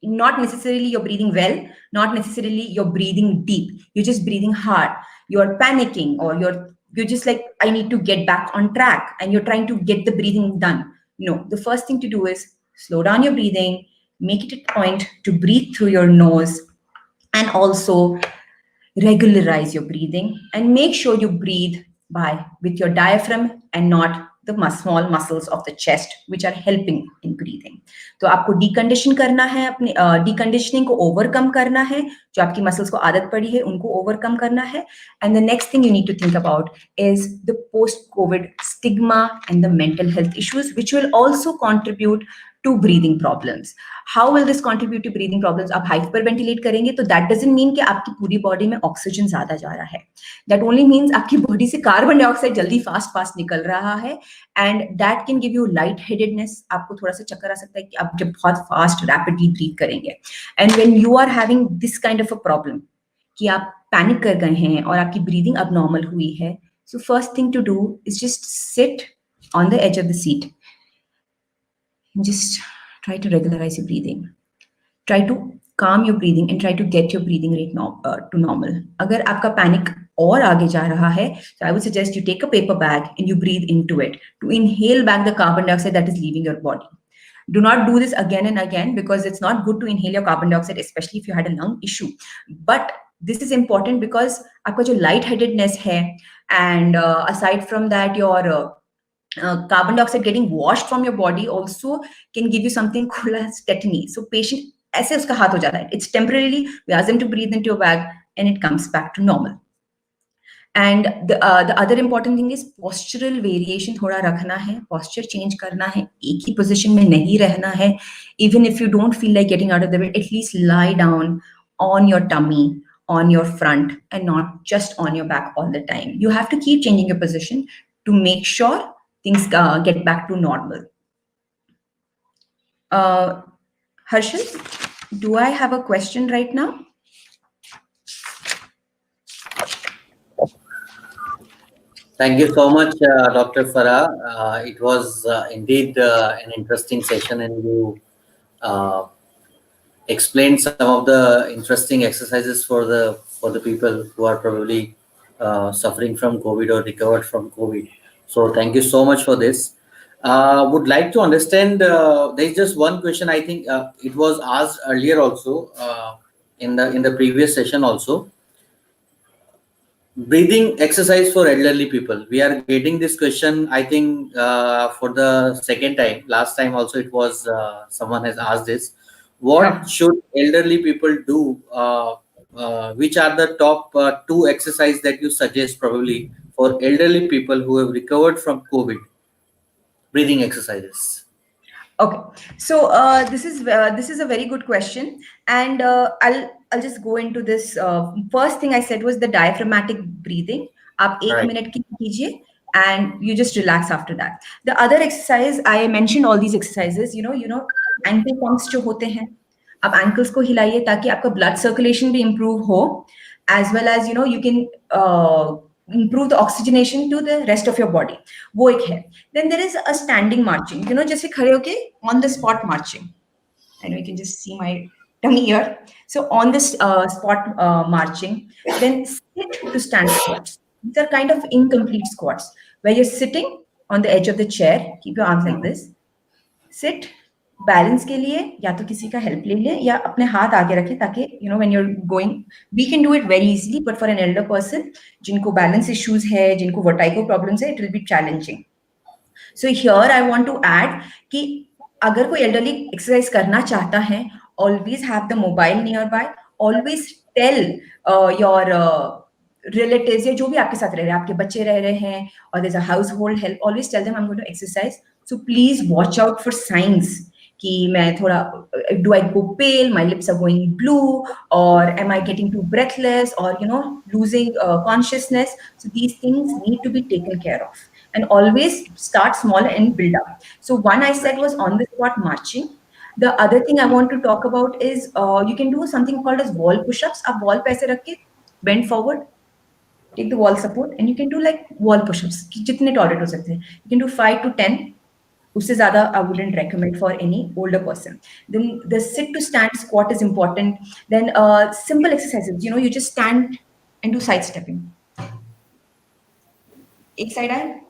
D: Not necessarily you're breathing well, not necessarily you're breathing deep. You're just breathing hard. You're panicking, or you're just like, I need to get back on track, and you're trying to get the breathing done. No, the first thing to do is slow down your breathing, make it a point to breathe through your nose, and also regularize your breathing and make sure you breathe by with your diaphragm and not the small muscles of the chest which are helping in breathing. तो आपको decondition करना है, अपने deconditioning को overcome करना है, जो आपकी muscles को आदत पड़ी है उनको overcome करना है. And the next thing you need to think about is the post-COVID stigma and the mental health issues which will also contribute to breathing problems. How will this contribute to breathing problems? आप hyperventilate करेंगे तो that doesn't mean कि आपकी पूरी body में oxygen ज़्यादा जा रहा है. That only means आपकी body से carbon dioxide जल्दी fast निकल रहा है, and that can give you lightheadedness. आपको थोड़ा सा चक्कर आ सकता है कि आप जब बहुत fast rapidly breathe करेंगे. And when you are having this kind of a problem कि आप panic कर गए हैं और आपकी breathing abnormal हुई है, so first thing to do is just sit on the edge of the seat. Just try to regularize your breathing. Try to calm your breathing and try to get your breathing rate to normal. अगर आपका panic और आगे जा रहा है, so I would suggest you take a paper bag and you breathe into it to inhale back the carbon dioxide that is leaving your body. Do not do this again and again because it's not good to inhale your carbon dioxide, especially if you had a lung issue. But this is important because आपका जो lightheadedness है, and aside from that, your carbon dioxide getting washed from your body also can give you something called as tetany. So patient ऐसे उसका हाथ हो जाता है. It's temporarily, we ask them to breathe into your bag and it comes back to normal. And the other important thing is postural variation थोड़ा रखना है, posture change करना है, एक ही position में नहीं रहना है. Even if you don't feel like getting out of the bed, at least lie down on your tummy, on your front, and not just on your back all the time. You have to keep changing your position to make sure things get back to normal. Harshal, do I have a question right now?
C: Thank you so much, Dr. Farah. It was indeed an interesting session, and you explained some of the interesting exercises for the people who are probably suffering from COVID or recovered from COVID. So thank you so much for this. Would like to understand. There is just one question. I think it was asked earlier also in the previous session also. Breathing exercise for elderly people. We are getting this question, I think, for the second time. Last time also it was someone has asked this. What should elderly people do? Which are the top two exercises that you suggest probably for elderly people who have recovered from COVID? Breathing exercises.
D: Okay, so this is a very good question, and I'll just go into this. First thing I said was the diaphragmatic breathing. आप एक minute की कीजिए, and you just relax after that. The other exercise I mentioned all these exercises. You know, ankle pumps जो होते हैं, आप ankles को हिलाइए ताकि आपका blood circulation भी improve हो, as well as you can improve the oxygenation to the rest of your body. वो एक है. Then there is a standing marching. जैसे खड़े होके on the spot marching. And we can just see my tummy here. So on this spot marching, then sit to stand squats. These are kind of incomplete squats where you're sitting on the edge of the chair. Keep your arms like this. Sit. Balance के लिए या तो किसी का help ले लें या अपने हाथ आगे रखें ताकि when you are going, we can do it very easily, but for an elder person जिनको बैलेंस इश्यूज है, जिनको वर्टाइगो प्रॉब्लम्स है, it will be challenging. So here I want to add कि अगर कोई एल्डरली एक्सरसाइज करना चाहता है, always have the mobile nearby, always tell your relatives या जो भी आपके साथ रह रहे हैं, आपके बच्चे रह रहे हैं, और there's a household help, always tell them I'm going to exercise. So please watch out for signs कि मैं थोड़ा, do I go pale, my lips are going blue, or am I getting too breathless, or losing consciousness. So these things need to be taken care of, and always start small and build up. So one I said was on the spot marching. The other thing I want to talk about is you can do something called as wall push-ups. आप wall पे ऐसे रख के bend forward, take the wall support, and you can do like wall push-ups जितने tolerate हो सकते हैं. You can do 5 to 10. उससे ज़्यादा I wouldn't recommend for any older person. Then the sit to stand squat is important. Then simple exercises. You just stand and do side stepping. एक side आए,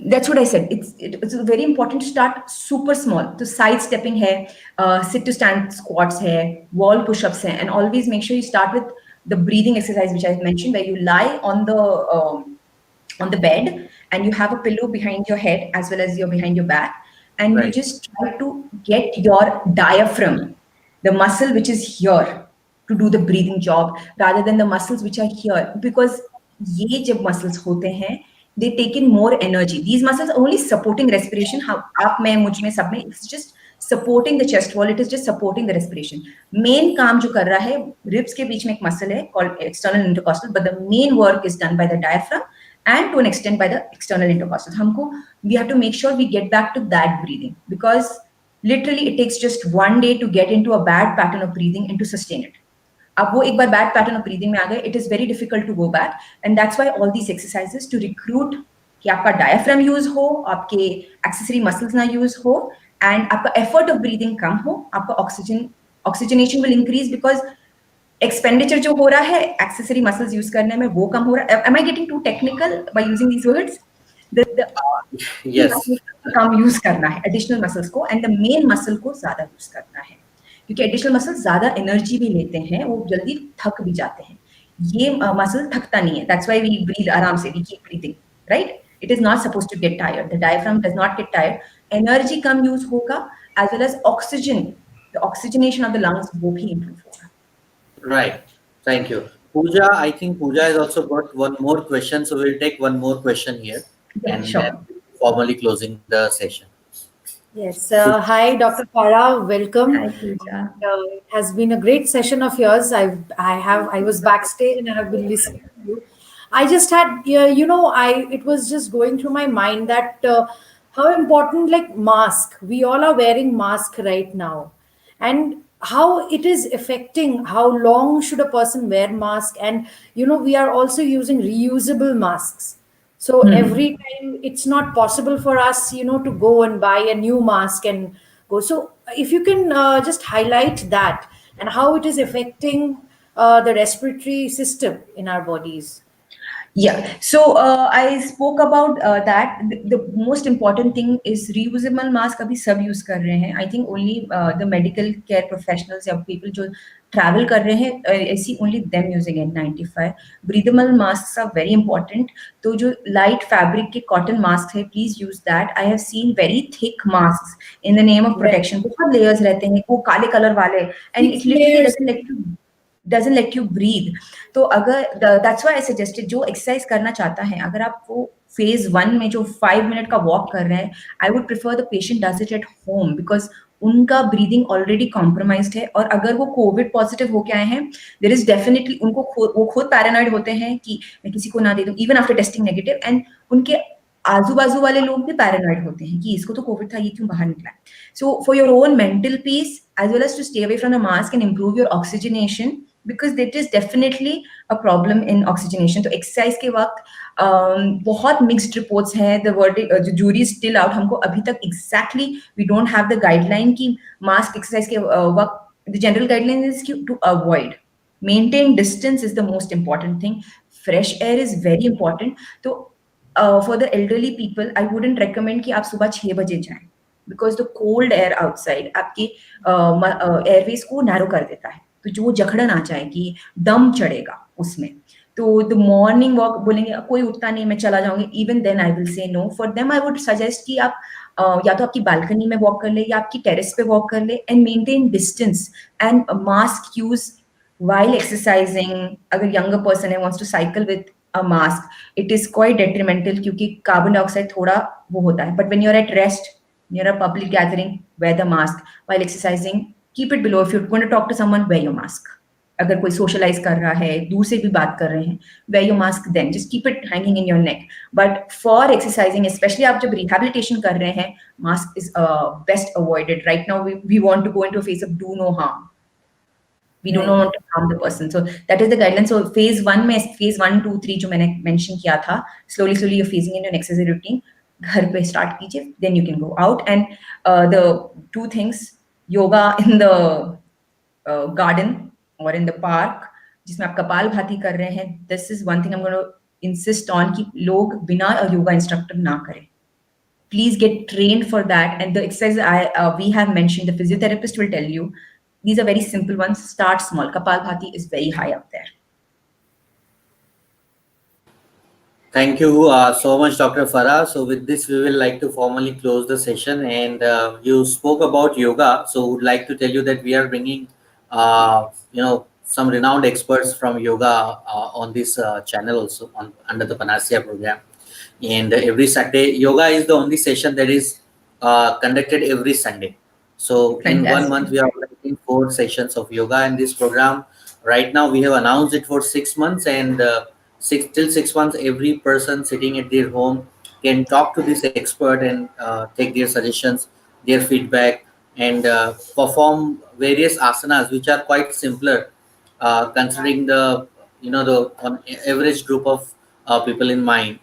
D: That's what I said. It's very important to start super small. So side stepping hai, sit to stand squats hai, wall push-ups hai, and always make sure you start with the breathing exercise which I mentioned, where you lie on the bed and you have a pillow behind your head as well as your behind your back, and you
C: Right.
D: just try to get your diaphragm, the muscle which is here, to do the breathing job rather than the muscles which are here, because ये जब muscles होते हैं, they take in more energy. These muscles are only supporting respiration. how आप मैं मुझ में सब में, it's just supporting the chest wall, it is just supporting the respiration. Main काम जो कर रहा है, ribs के बीच में एक muscle है called external intercostal, but the main work is done by the diaphragm and to an extent by the external intercostal. हमको, we have to make sure we get back to that breathing, because literally it takes just one day to get into a bad pattern of breathing and to sustain it. अब वो एक बार bad pattern of breathing में आ गए, it is very difficult to go back, and that's why all these exercises to recruit कि आपका diaphragm use हो, आपके एक्सेसरी मसल्स ना यूज हो, एंड आपका एफर्ट ऑफ ब्रीदिंग कम हो, आपका oxygenation will increase, because expenditure जो हो रहा है एक्सेसरी मसल्स यूज करने में वो कम हो रहा है. Am I getting too technical by using these words? The
C: Yes.
D: कम यूज करना है एडिशनल मसल्स को, एंड द मेन मसल को ज्यादा यूज करना है, क्योंकि एडिशनल मसल ज्यादा एनर्जी भी लेते हैं, वो जल्दी थक भी जाते हैं. ये मसल थकता नहीं है, दैट्स व्हाई वी ब्रीथ आराम से, we keep breathing, right? It is not supposed to get tired, the diaphragm does not get tired, energy कम यूज होगा, as well as oxygen, the oxygenation of the lungs वो भी improve होगा.
C: Right. Thank you. Pooja, I think Pooja has also got one more question. So we'll take one more question here
D: Yeah,
C: and then
D: sure.
C: formally closing the session.
A: Yes. Hi, Dr. Farah. Welcome.
D: Hi, Pooja.
A: It has been a great session of yours. I was backstage and I have been listening to you. I just had, yeah, it was just going through my mind that how important, like, mask. We all are wearing mask right now, and how it is affecting how long should a person wear mask. And we are also using reusable masks, so
D: Hmm.
A: every time it's not possible for us to go and buy a new mask and go. So if you can just highlight that and how it is affecting the respiratory system in our bodies.
D: Yeah, so I spoke about that. The most important thing is reusable mask. अभी सब use कर रहे हैं. I think only the medical care professionals या people जो travel कर रहे हैं, I see only them using N95. Breathable masks are very important. तो जो light fabric के cotton masks है, please use that. I have seen very thick masks in the name of
A: Right.
D: protection. बहुत layers रहते हैं, वो काले color वाले, and
A: Six
D: it literally
A: layers.
D: doesn't let you breathe. तो अगर that's why I suggested, जो एक्सरसाइज करना चाहता है, अगर आप वो फेज 1 में जो 5 मिनट का वॉक कर रहे हैं, I would prefer the patient does it at home, because उनका ब्रीदिंग ऑलरेडी कॉम्प्रोमाइज्ड है, और अगर वो कोविड पॉजिटिव होके आए हैं, देयर इज डेफिनेटली उनको वो खुद पैरानॉइड होते हैं कि मैं किसी को ना दे दूं, even after testing negative, and उनके आजू बाजू वाले लोग भी पैरानॉइड होते हैं कि इसको तो कोविड था, ये क्यों बाहर निकला. So for your own mental peace as well as to stay away from the mask and improve your oxygenation, because that is definitely a problem in oxygenation. तो exercise के वक्त बहुत mixed reports हैं, the the jury is still out. हमको अभी तक exactly we don't have the guideline कि mask exercise के वक्त, the general guideline is to avoid, maintain distance is the most important thing, fresh air is very important. तो for the elderly people I wouldn't recommend कि आप सुबह 6 बजे जाएं, because the cold air outside आपके airways को narrow कर देता है, तो जो जखड़न आ जाएगी, दम चढ़ेगा उसमें. तो द मॉर्निंग वॉक बोलेंगे कोई उठता नहीं, मैं चला जाऊंगी, even then I will say no. For them I would suggest कि आप या तो आपकी बालकनी में वॉक कर ले या आपकी टेरेस पे वॉक कर ले, and maintain distance and mask use while exercising. अगर younger person है wants to cycle with a mask, it is quite detrimental क्योंकि कार्बन डाइऑक्साइड थोड़ा वो होता है. But when you're at rest, near a public gathering, wear the mask. While exercising, keep it below. If you're going to talk to someone, wear your mask. अगर कोई socialize कर रहा है, दूर से भी बात कर रहे हैं, wear your mask then. Just keep it hanging in your neck. But for exercising, especially आप जब rehabilitation कर रहे हैं, mask is best avoided. Right now, we want to go into a phase of do no harm. We do not
A: Right.
D: want to harm the person. So that is the guideline. So phase 1 में, phase 1, 2, 3 जो मैंने mention किया था, slowly you're phasing in your exercise routine. घर पे start कीजिए, then you can go out. And the 2 things, yoga in the garden or in the park, जिसमें आप कपालभाति कर रहे हैं, this is one thing I'm going to insist on कि लोग बिना योगा इंस्ट्रक्टर ना करें. please get trained for that. And the exercises we have mentioned, the physiotherapist will tell you. These are very simple ones. Start small. Kapalbhati is very high up there.
C: Thank you so much, Dr. Farah. So with this, we will like to formally close the session. And you spoke about yoga, so would like to tell you that we are bringing, some renowned experts from yoga on this channel also under the Panacea program. And every Sunday, yoga is the only session that is conducted every Sunday. So in one
D: Fantastic.
C: month, we are organizing 4 sessions of yoga in this program. Right now, we have announced it for 6 months, and 6 months, every person sitting at their home can talk to this expert and take their suggestions, their feedback, and perform various asanas, which are quite simpler, considering the the on average group of people in mind.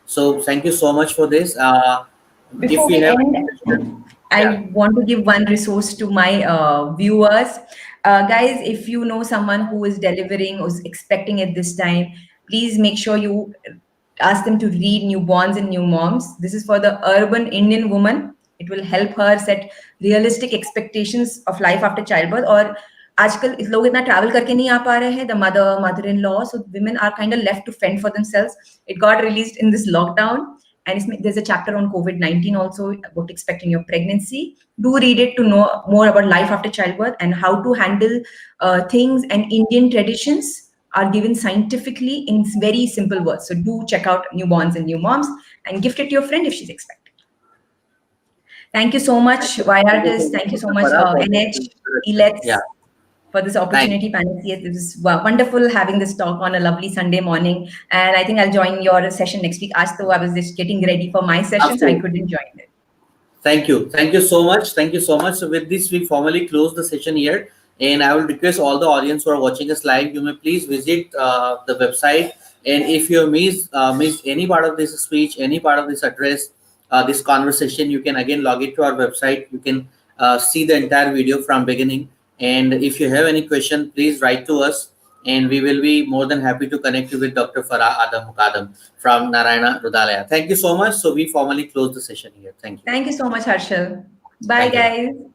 C: So thank you so much for this. If
D: Before
C: we
D: we
C: have
D: end,
C: any question, yeah,
D: I want to give one resource to my viewers. Guys, if you know someone who is delivering, who's expecting at this time, please make sure you ask them to read Newborns and New Moms. This is for the urban Indian woman. It will help her set realistic expectations of life after childbirth. और आजकल इस लोग इतना travel करके नहीं आ पा रहे हैं, the mother in law, so women are kind of left to fend for themselves. It got released in this lockdown, and there's a chapter on COVID-19 also about expecting your pregnancy. Do read it to know more about life after childbirth and how to handle things, and Indian traditions are given scientifically in very simple words. So do check out Newborns and New Moms and gift it to your friend if she's expecting. Thank you so much, Y
C: thank you so
D: artist.
C: much,
D: Thank you so
C: Dr.
D: much,
C: Farah, for this
D: NH,
C: introduction. Yeah,
D: ELETS, for this
C: thank
D: opportunity, Panacea. It was wonderful having this talk on a lovely Sunday morning. And I think I'll join your session next week. As though I was just getting ready for my session, so I
C: absolutely.
D: couldn't join it.
C: Thank you. Thank you so much. Thank you so much. So with this, we formally close the session here. And I will request all the audience who are watching us live, you may please visit the website. And if you missed any part of this speech, any part of this address, this conversation, you can again log it to our website. You can see the entire video from beginning. And if you have any question, please write to us. And we will be more than happy to connect you with Dr. Farah Adam Mukadam from Narayana Rudalaya. Thank you so much. So we formally close the session here. Thank you.
D: Thank you so much, Harshal. Bye,
C: Thank you.
D: guys.